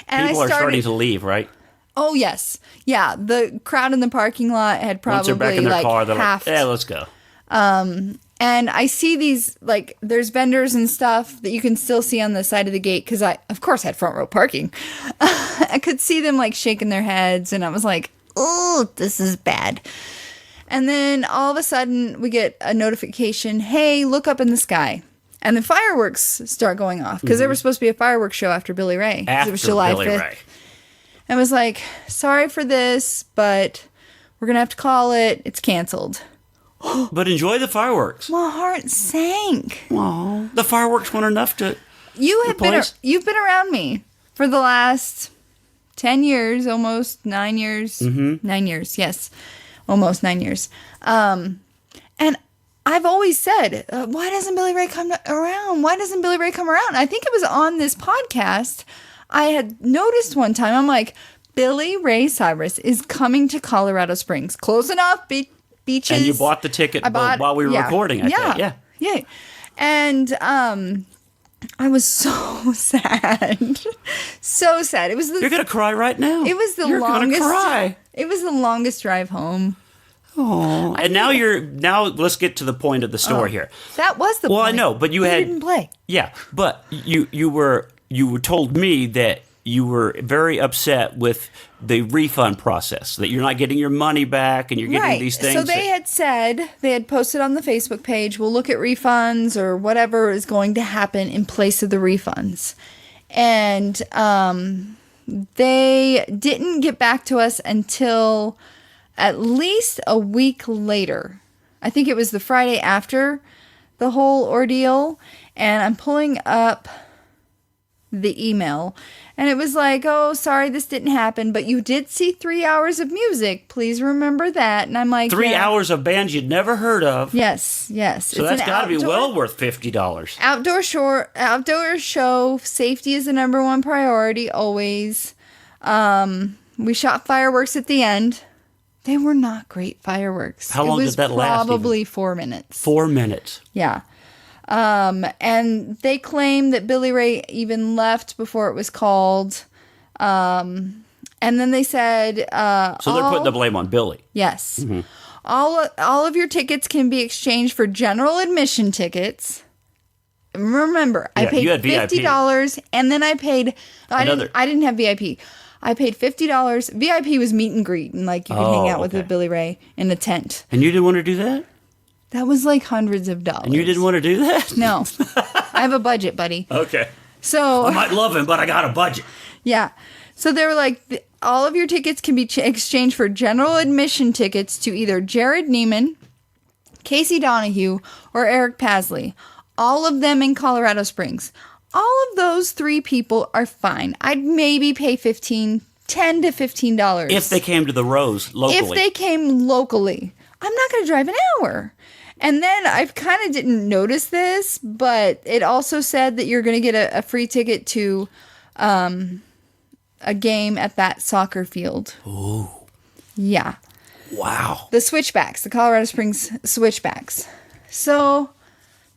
And people are starting to leave, right? Oh, yes. Yeah, the crowd in the parking lot had probably once they're back in their car, they're half. Like, yeah, let's go. And I see these, like, there's vendors and stuff that you can still see on the side of the gate because I, of course, had front row parking. I could see them, like, shaking their heads, and I was like, oh, this is bad. And then all of a sudden, we get a notification, hey, look up in the sky. And the fireworks start going off because there was supposed to be a fireworks show after Billy Ray. After it was July Billy 5th. Ray. I was like, sorry for this, but we're going to have to call it. It's canceled. But enjoy the fireworks. My heart sank. Oh, the fireworks weren't enough to you've been around me for the last 10 years, almost 9 years. 9 years, yes. Almost 9 years. And I've always said, why doesn't Billy Ray come around? Why doesn't Billy Ray come around? I think it was on this podcast. I had noticed one time, I'm like, Billy Ray Cyrus is coming to Colorado Springs. Close enough, beaches. And you bought the ticket while we were recording, I think. Yeah. And I was so sad. So sad. It was You're going to cry right now. It was the You're longest. You're going to cry. It was the longest drive home. Oh, and now let's get to the point of the story here. That was the point. Well, I know, but you didn't play. Yeah, but you were you told me that you were very upset with the refund process, that you're not getting your money back and you're getting these things. So they had posted on the Facebook page, we'll look at refunds or whatever is going to happen in place of the refunds. And they didn't get back to us until at least a week later. I think it was the Friday after the whole ordeal. And I'm pulling up the email. And it was like, oh, sorry, this didn't happen, but you did see 3 hours of music. Please remember that. And I'm like, 3 hours of bands you'd never heard of. Yes. So that's got to be well worth $50. Outdoor show. Safety is the number one priority, always. We shot fireworks at the end. They were not great fireworks. How long did that last? Probably 4 minutes. 4 minutes. Yeah. And they claim that Billy Ray even left before it was called. And then they said, so they're putting the blame on Billy. Yes. Mm-hmm. All of your tickets can be exchanged for general admission tickets. Remember, I paid $50 and then I paid, I didn't have VIP. I paid $50. VIP was meet and greet and like you could hang out with Billy Ray in the tent. And you didn't want to do that? That was like hundreds of dollars. And you didn't want to do that? No. I have a budget, buddy. Okay. So I might love him, but I got a budget. Yeah. So they were like, all of your tickets can be exchanged for general admission tickets to either Jared Neiman, Casey Donahue, or Eric Pasley. All of them in Colorado Springs. All of those 3 people are fine. I'd maybe pay $10 to $15. If they came to the Rose locally. If they came locally. I'm not going to drive an hour. And then I kind of didn't notice this, but it also said that you're going to get a free ticket to a game at that soccer field. Ooh. Yeah. Wow. The Switchbacks, the Colorado Springs Switchbacks. So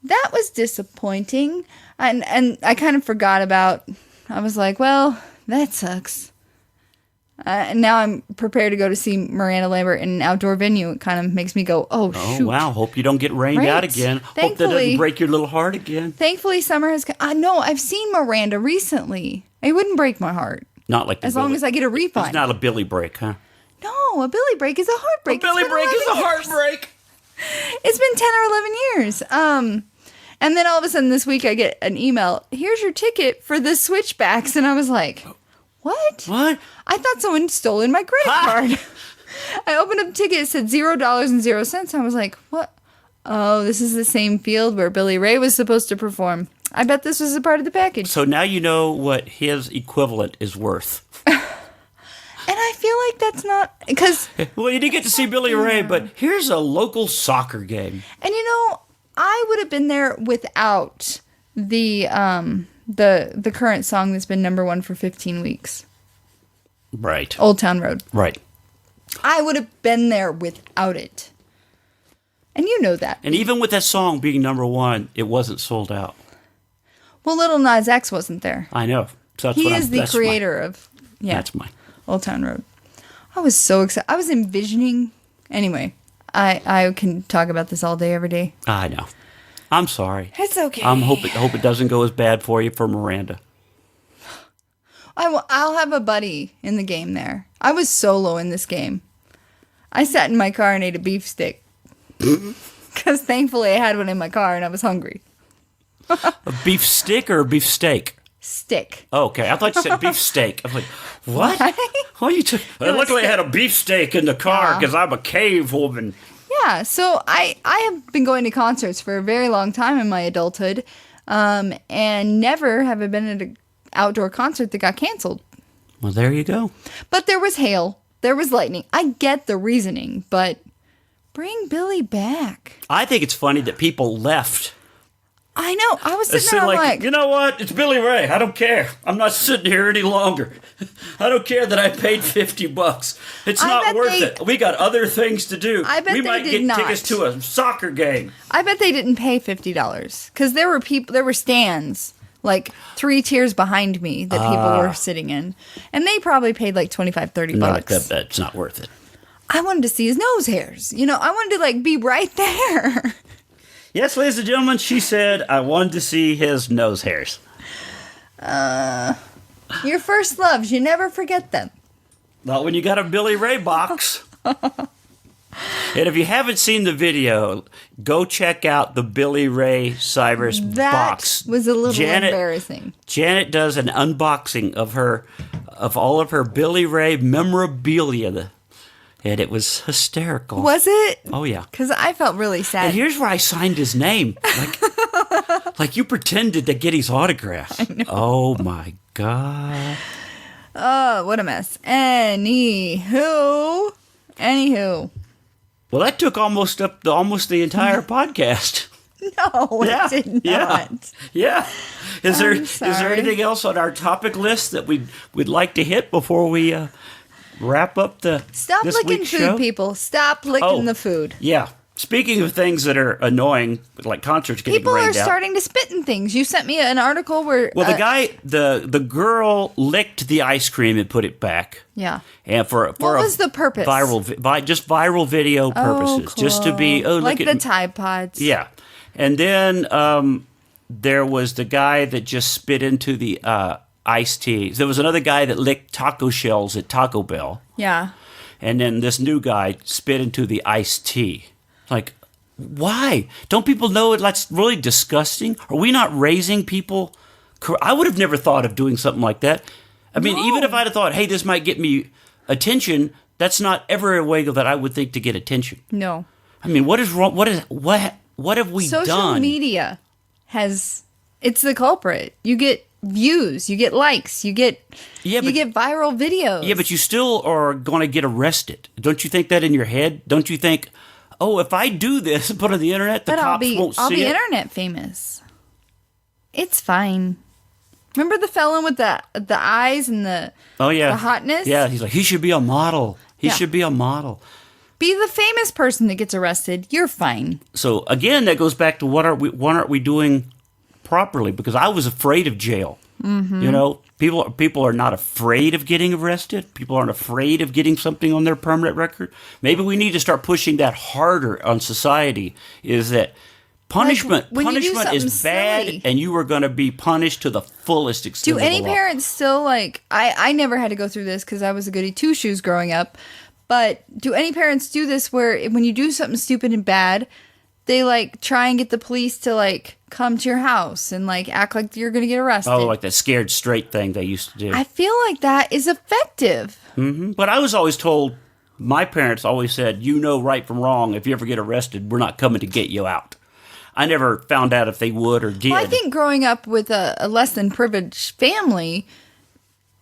that was disappointing. And I kind of forgot about, I was like, well, that sucks. And now I'm prepared to go to see Miranda Lambert in an outdoor venue. It kind of makes me go, oh, shoot. Oh, wow. Hope you don't get rained out again. Hope that doesn't break your little heart again. Thankfully, summer has come. No, I've seen Miranda recently. It wouldn't break my heart. Not like as long as I get a refund. It's not a Billy break, huh? No, a Billy break is a heartbreak. A Billy break is a heartbreak. It's been 10 or 11 years. And then all of a sudden this week I get an email. Here's your ticket for the Switchbacks. And I was like, what? What? I thought someone stole my credit card. I opened up the ticket. It said $0.00. I was like, what? Oh, this is the same field where Billy Ray was supposed to perform. I bet this was a part of the package. So now you know what his equivalent is worth. And I feel like that's not... because well, you didn't get to see Billy Ray, but here's a local soccer game. And I would have been there without the current song that's been number 1 for 15 weeks. Right. Old Town Road. Right. I would have been there without it. And you know that. And even with that song being number 1, it wasn't sold out. Well, Little Nas X wasn't there. I know. So he is the creator of... Yeah. That's mine. Old Town Road. I was so excited. I was envisioning... Anyway, I can talk about this all day, every day. I know. I'm sorry. It's okay. I hope it doesn't go as bad for you for Miranda. I'll have a buddy in the game there. I was solo in this game. I sat in my car and ate a beef stick. Because thankfully I had one in my car and I was hungry. A beef stick or a beef steak? Stick. Oh, okay. I thought you said beef steak. I'm like, what? What you luckily I had a beef steak in the car because I'm a cave woman. Yeah, so I have been going to concerts for a very long time in my adulthood, and never have I been at an outdoor concert that got canceled. Well, there you go. But there was hail. There was lightning. I get the reasoning, but bring Billy back. I think it's funny that people left. I know. I was sitting there like, you know what? It's Billy Ray. I don't care. I'm not sitting here any longer. I don't care that I paid $50. It's not worth it. We got other things to do. I bet we might get tickets to a soccer game. I bet they didn't pay $50 because there were stands like 3 tiers behind me that people were sitting in, and they probably paid like $25-$30. That's not worth it. I wanted to see his nose hairs. I wanted to be right there. Yes, ladies and gentlemen, she said I wanted to see his nose hairs. Your first loves, you never forget them. Not when you got a Billy Ray box. And if you haven't seen the video, go check out the Billy Ray Cyrus box. That was a little embarrassing. Janet does an unboxing of all of her Billy Ray memorabilia, and it was hysterical. Was it? Oh yeah. Because I felt really sad. And here's where I signed his name, like you pretended to get his autograph. I know. Oh my God. Oh, what a mess. Anywho. Well, that took almost the entire podcast. No, it did not. Yeah. Is there sorry. anything else on our topic list that we'd like to hit before we wrap up Stop this licking week's food, show? people. Stop licking the food. Yeah. Speaking of things that are annoying, like concerts getting People are rained out. starting to spit in things. You sent me an article where... Well, the girl licked the ice cream and put it back. Yeah. And what was the purpose? Just viral video purposes, cool. just to be like look at the Tide Pods. Yeah, and then there was the guy that just spit into the iced tea. There was another guy that licked taco shells at Taco Bell. Yeah. And then this new guy spit into the iced tea. Like, why? Don't people know that's really disgusting? Are we not raising people? I would have never thought of doing something like that. I mean, even if I'd have thought, hey, this might get me attention, that's not ever a way that I would think to get attention. No. I mean, what is wrong? What have we done? Social media it's the culprit. You get views, you get likes, you get viral videos. Yeah, but you still are going to get arrested. Don't you think that in your head? Don't you think, oh, if I do this and put it on the internet, the cops won't see it? I'll be internet famous. It's fine. Remember the felon with the eyes and the hotness? Yeah, he's like, he should be a model. He Yeah. should be a model. Be the famous person that gets arrested. You're fine. So again, that goes back to what aren't we doing properly? Because I was afraid of jail. Mm-hmm. You know, people are not afraid of getting arrested. People aren't afraid of getting something on their permanent record. Maybe we need to start pushing that harder on society. Is that punishment is bad, silly. and you are going to be punished to the fullest extent. Do any parents still I never had to go through this because I was a goody two shoes growing up. But do any parents do this where when you do something stupid and bad, they try and get the police to come to your house and act like you're going to get arrested? Oh, like that scared straight thing they used to do. I feel like that is effective. Mm-hmm. But I was always told, my parents always said, you know right from wrong. If you ever get arrested, we're not coming to get you out. I never found out if they would or did. Well, I think growing up with a less than privileged family,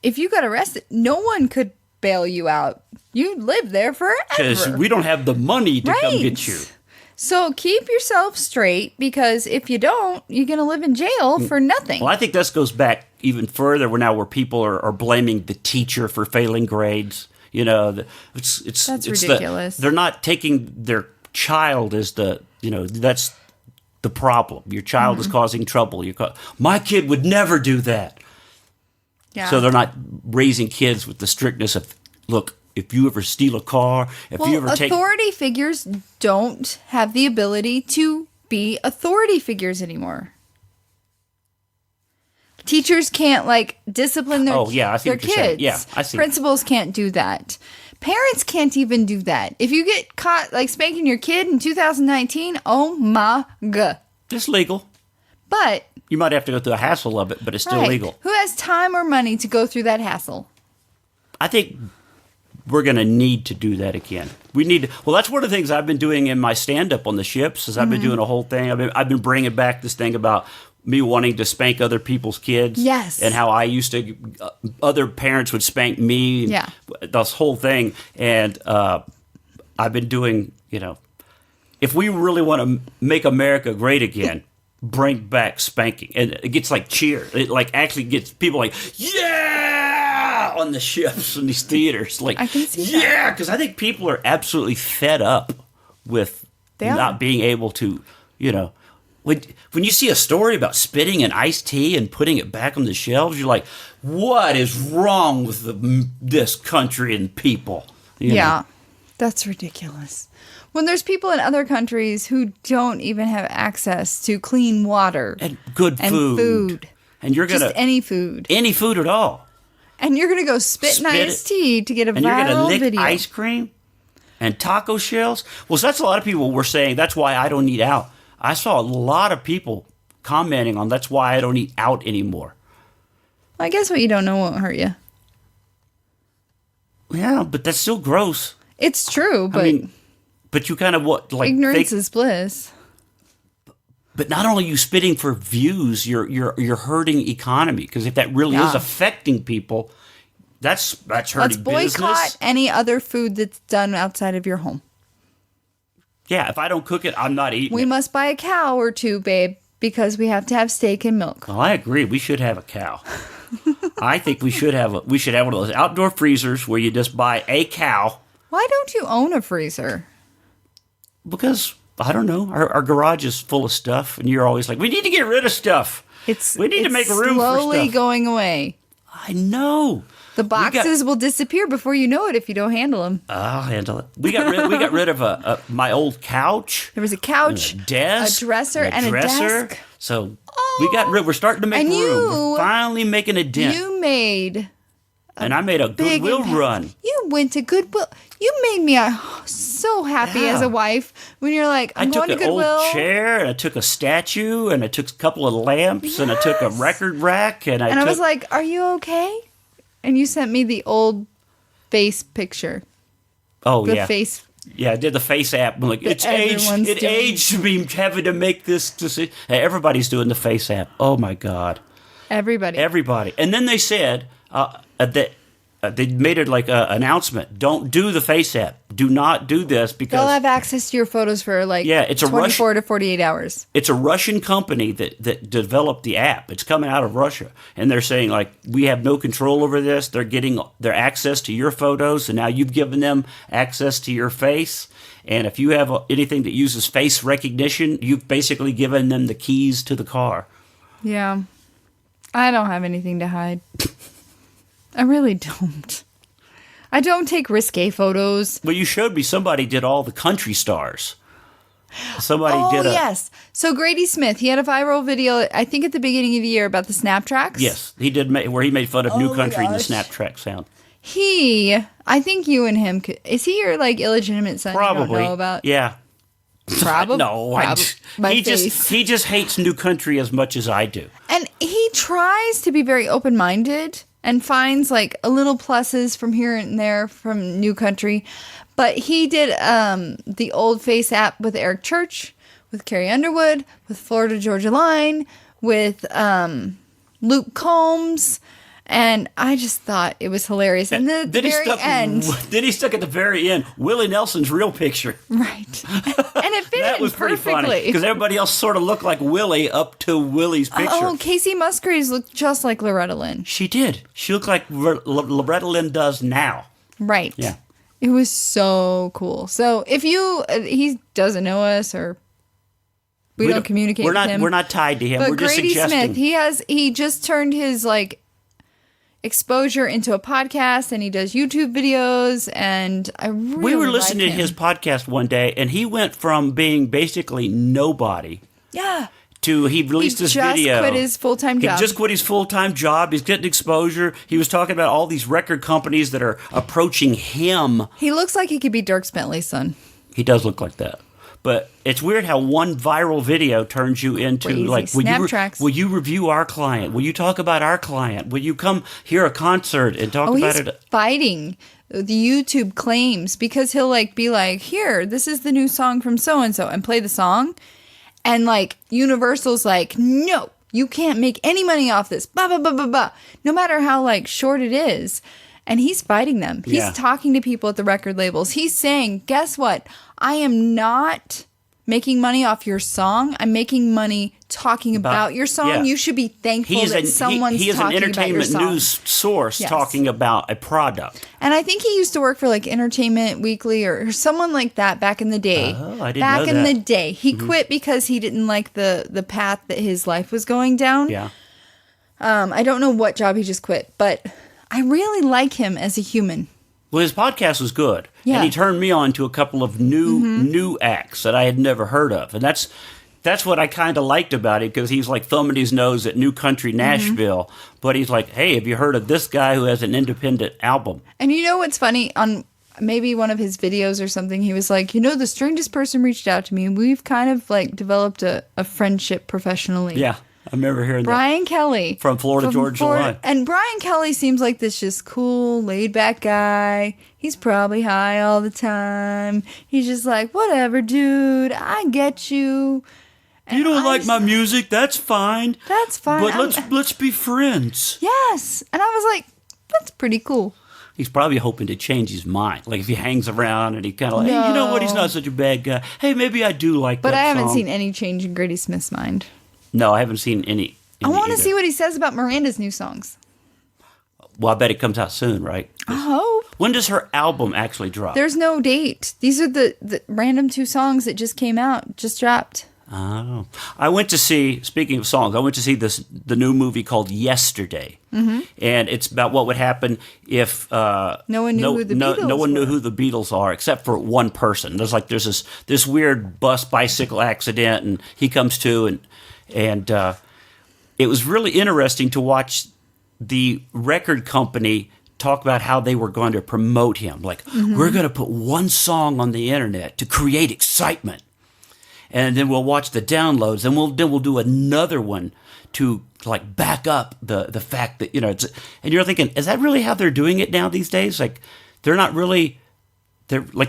if you got arrested, no one could bail you out. You live there forever. Because we don't have the money to come get you. So keep yourself straight, because if you don't, you're going to live in jail for nothing. Well, I think this goes back even further where people are blaming the teacher for failing grades. You know, it's ridiculous. They're not taking their child as that's the problem. Your child is causing trouble. My kid would never do that. Yeah. So they're not raising kids with the strictness of, look, if you ever steal a car, authority figures don't have the ability to be authority figures anymore. Teachers can't discipline their kids. Saying. Yeah, I see. Principals can't do that. Parents can't even do that. If you get caught spanking your kid in 2019, oh my god. It's legal. But you might have to go through the hassle of it, but it's still legal. Who has time or money to go through that hassle? I think we're going to need to do that again. That's one of the things I've been doing in my stand-up on the ships, is I've been doing a whole thing. I've been bringing back this thing about me wanting to spank other people's kids. Yes. And how I used to, other parents would spank me. Yeah. This whole thing. And I've been doing, if we really want to make America great again, bring back spanking. And it gets cheer. It actually gets people yeah, on the ships and these theaters. I can see that. Yeah, because I think people are absolutely fed up with not being able to, when you see a story about spitting in iced tea and putting it back on the shelves, you're like, what is wrong with this country and people? Yeah, that's ridiculous. When there's people in other countries who don't even have access to clean water and good food. and you're going Just to... any food. Any food at all. And you're going to go spit in iced tea to get a and you're going to viral lick video. ice cream and taco shells. Well, so that's a lot of people were saying, that's why I don't eat out. I saw a lot of people commenting on that's why I don't eat out anymore. I guess what you don't know won't hurt you. Yeah, but that's still gross. It's true, but... I mean, but you kind of ignorance is bliss. But not only are you spitting for views, you're hurting economy, because if that really is affecting people, that's hurting Let's boycott business. any other food that's done outside of your home. Yeah, if I don't cook it, I'm not eating We it. must buy a cow or two, babe, because we have to have steak and milk. Well, I agree. We should have a cow. I think we should have one of those outdoor freezers where you just buy a cow. Why don't you own a freezer? Because, I don't know, our garage is full of stuff, and you're always like, we need to get rid of stuff. We need to make room for slowly stuff. going away. I know. The boxes will disappear before you know it if you don't handle them. I'll handle it. We got rid of my old couch. There was a couch, a desk, a dresser, and a desk. So we're starting to make room. We're finally making a dent. You made... And I made a Goodwill run. You went to Goodwill. You made me so happy as a wife when you're like, I'm going to Goodwill. I took an old chair, and I took a statue, and I took a couple of lamps, and I took a record rack, and I was like, are you okay? And you sent me the old face picture. Oh, the yeah. Face. Yeah, I did the face app. I'm like, it aged me having to make this decision. Hey, everybody's doing the face app. Oh, my God. Everybody. And then they said... that they made it like an announcement. Don't do the face app. Do not do this because they'll have access to your photos for it's 24 to 48 hours. It's a Russian company that developed the app. It's coming out of Russia, and they're saying like we have no control over this. They're getting their access to your photos, and now you've given them access to your face. And if you have anything that uses face recognition, you've basically given them the keys to the car. Yeah, I don't have anything to hide. I really don't. I don't take risque photos. Well, you showed me somebody did all the country stars. Somebody did yes. So Grady Smith, he had a viral video, I think at the beginning of the year, about the snap tracks. Yes, he did, where he made fun of New Country and the snap track sound. I think you and him could, is he your like illegitimate son? Probably. You don't know about? Yeah. Probably. No, he just hates New Country as much as I do. And he tries to be very open-minded and finds like a little pluses from here and there from New Country. But he did the old face app with Eric Church, with Carrie Underwood, with Florida Georgia Line, with Luke Combs. And I just thought it was hilarious. And then at the very end... Then he stuck at the very end Willie Nelson's real picture. Right. And it fit that in was pretty perfectly. funny. Because everybody else sort of looked like Willie up to Willie's picture. Oh, Casey Musgraves looked just like Loretta Lynn. She did. She looked like Loretta Lynn does now. Right. Yeah. It was so cool. So if he doesn't know us or... We don't communicate with him. We're not tied to him. But we're just Grady suggesting. Smith, he just turned his like exposure into a podcast, and he does YouTube videos, and I really We were listening like to his podcast one day, and he went from being basically nobody. Yeah. To he released this video. He just quit his full-time job. He just quit his full-time job. He's getting exposure. He was talking about all these record companies that are approaching him. He looks like he could be Dirk Bentley's son. He does look like that. But it's weird how one viral video turns you into Crazy. like, will you review our client? Will you talk about our client? Will you come hear a concert and talk about he's it? Fighting the YouTube claims because he'll like be like, here, this is the new song from so-and-so and play the song. And like Universal's like, no, you can't make any money off this. Blah, blah, blah, blah, blah. No matter how like short it is. And he's fighting them. He's talking to people at the record labels. He's saying, guess what? I am not making money off your song. I'm making money talking about your song. Yeah. You should be thankful that someone's talking about your song. He is an entertainment news source talking about a product. And I think he used to work for like Entertainment Weekly or someone like that back in the day. Oh, I didn't know that. Back in the day. He quit because he didn't like the path that his life was going down. Yeah. I don't know what job he just quit, but I really like him as a human. Well, his podcast was good. Yeah. And he turned me on to a couple of new acts that I had never heard of. And that's that's what I kind of liked about it, because he's like thumbing his nose at New Country Nashville, but he's like, hey, have you heard of this guy who has an independent album? And you know what's funny? On maybe one of his videos or something, he was like, the strangest person reached out to me, and we've kind of like developed a friendship professionally. Yeah, I remember hearing Brian Kelly. From Florida Georgia Line. And Brian Kelly seems like this just cool, laid-back guy. He's probably high all the time. He's just like, whatever, dude, I get you. You don't like my music? That's fine. That's fine. But let's be friends. Yes. And I was like, that's pretty cool. He's probably hoping to change his mind. Like if he hangs around and he kind of like, hey, you know what? He's not such a bad guy. Hey, maybe I do like that But I haven't song. seen any change in Grady Smith's mind. No, I haven't seen any. I want to see what he says about Miranda's new songs. Well, I bet it comes out soon, right? I hope. When does her album actually drop? There's no date. These are the random 2 songs that just came out, just dropped. Oh. I went to see, speaking of songs, I went to see the new movie called Yesterday. Mm-hmm. And it's about what would happen if no one knew who the Beatles no one knew were. who the Beatles are except for one person. There's this weird bicycle accident, and he comes to, and it was really interesting to watch the record company talk about how they were going to promote him. Like, we're going to put one song on the internet to create excitement. And then we'll watch the downloads, and we'll do another one to like back up the fact that and you're thinking, is that really how they're doing it now these days? Like they're like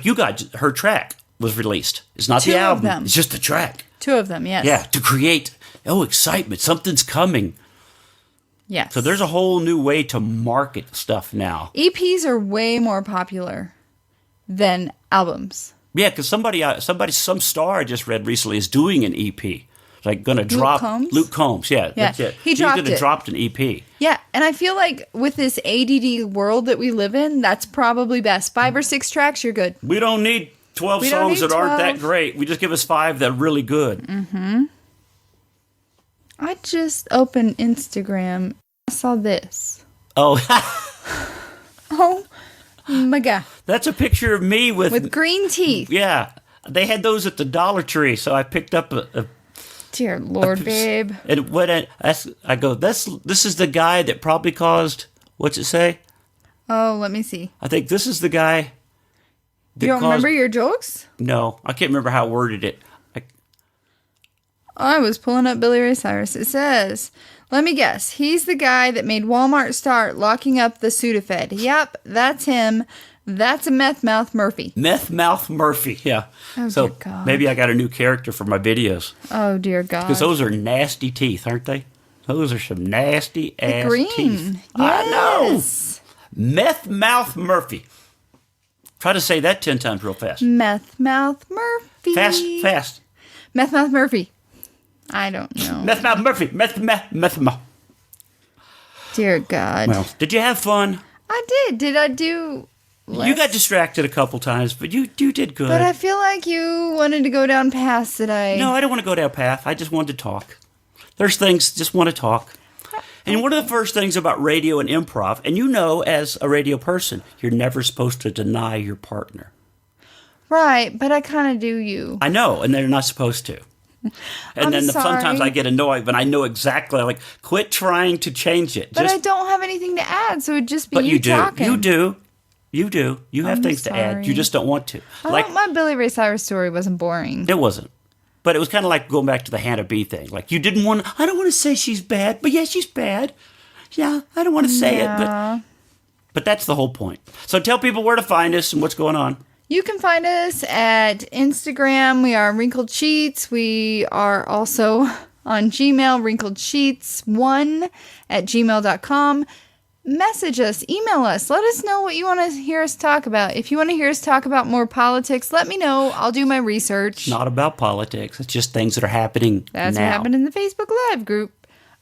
you guys, her track was released. It's not 2 the of album. them. It's just the track. 2 of them, yes. Yeah, to create excitement, something's coming. Yes. So there's a whole new way to market stuff now. EPs are way more popular than albums. Yeah, because some star I just read recently is doing an EP. Like going to drop Combs? Luke Combs. Yeah, that's it. He dropped it. Dropped an EP. Yeah, and I feel like with this ADD world that we live in, that's probably best. 5 or 6 tracks, you're good. We don't need 12 We don't songs need that aren't 12. that great. We just give us 5 that are really good. Mm-hmm. I just opened Instagram. I saw this. Oh, Oh my God. that's a picture of me With green teeth. Yeah, they had those at the Dollar Tree, so I picked up a Dear Lord, babe. and I go, this is the guy that probably caused, what's it say? Oh, let me see. I think this is the guy that You don't caused, remember your jokes? No, I can't remember how I worded it. I was pulling up Billy Ray Cyrus. It says, let me guess. He's the guy that made Walmart start locking up the Sudafed. Yep, that's him. That's a meth mouth Murphy. Meth Mouth Murphy, yeah. Oh, So dear God. maybe I got a new character for my videos. Oh, dear God. Because those are nasty teeth, aren't they? Those are some nasty ass green. teeth. Yes. I know. Meth Mouth Murphy. Try to say that 10 times real fast. Meth mouth Murphy. Fast. Meth mouth Murphy. I don't know. Meth Mouth Murphy. Meth Mouth. Dear God. Well, did you have fun? I did. Did I do less? You got distracted a couple times, but you did good. But I feel like you wanted to go down paths that I... No, I don't want to go down a path. I just wanted to talk. There's things, just want to talk. And one of the first things about radio and improv, and as a radio person, you're never supposed to deny your partner. Right, but I kind of do you. I know, and they're not supposed to. And I'm then sometimes sorry. I get annoyed, but I know exactly, like, quit trying to change it. But I don't have anything to add, so it'd just be But you talking. You do. You have I'm things to add. You sorry. just don't want to. My Billy Ray Cyrus story wasn't boring. It wasn't. But it was kind of like going back to the Hannah B thing. Like, I don't want to say she's bad, but yeah, she's bad. Yeah, I don't want to say it, but that's the whole point. So tell people where to find us and what's going on. You can find us at Instagram. We are Wrinkled Sheets. We are also on Gmail, wrinkledsheets1@gmail.com. Message us, email us. Let us know what you want to hear us talk about. If you want to hear us talk about more politics, let me know. I'll do my research. It's not about politics. It's just things that are happening That's now. what happened in the Facebook Live group.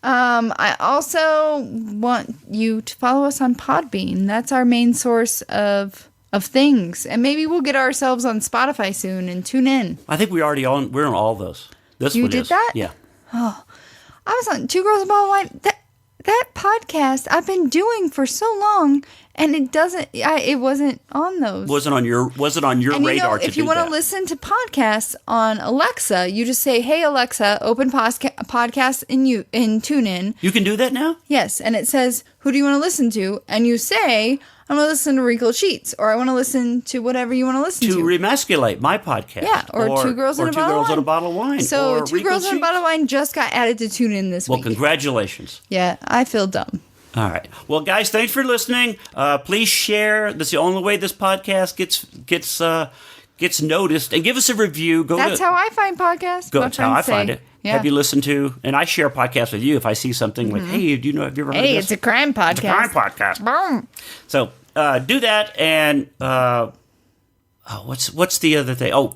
I also want you to follow us on Podbean. That's our main source of things. And maybe we'll get ourselves on Spotify soon and tune in. I think we're on all those. This You one did is. that? Yeah. I was on Two Girls and a Bottle of Wine. that podcast I've been doing for so long, and it wasn't on those. Was it on your And radar to if you do want to that? listen to podcasts on Alexa, you just say, "Hey Alexa, open podcast in TuneIn." You can do that now? Yes, and it says, "Who do you want to listen to?" And you say, "I want to listen to Wrinkle Sheets," or "I want to listen to whatever you want to listen To to." remasculate my podcast. Yeah, or Two Girls and a Bottle of Wine. So or Two Wrinkle Girls and a Sheets. Bottle of Wine just got added to TuneIn this Well, week. congratulations. Yeah, I feel dumb. All right. Well, guys, thanks for listening. Please share. That's the only way this podcast gets noticed. And give us a review. That's how I find podcasts. That's how I find it. Yeah. Have you listened to? And I share podcasts with you if I see something like, hey, do you know? Have you ever heard of Hey, this? it's a crime podcast. It's a crime podcast. Boom. So do that, and what's the other thing? Oh,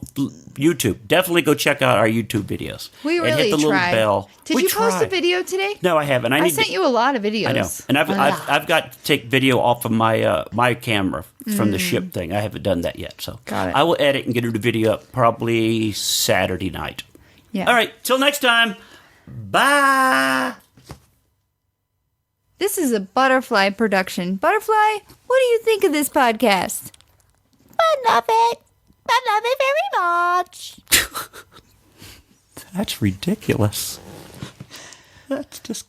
YouTube. Definitely go check out our YouTube videos. We and really hit the little tried. bell. Did We you post a tried. video today? No, I haven't. I sent you a lot of videos. I know, and I've got to take video off of my my camera from the ship thing. I haven't done that yet, so Got it. I will edit and get the video up probably Saturday night. Yeah. All right, till next time. Bye. This is a Butterfly production. Butterfly, what do you think of this podcast? I love it. I love it very much. That's ridiculous. That's just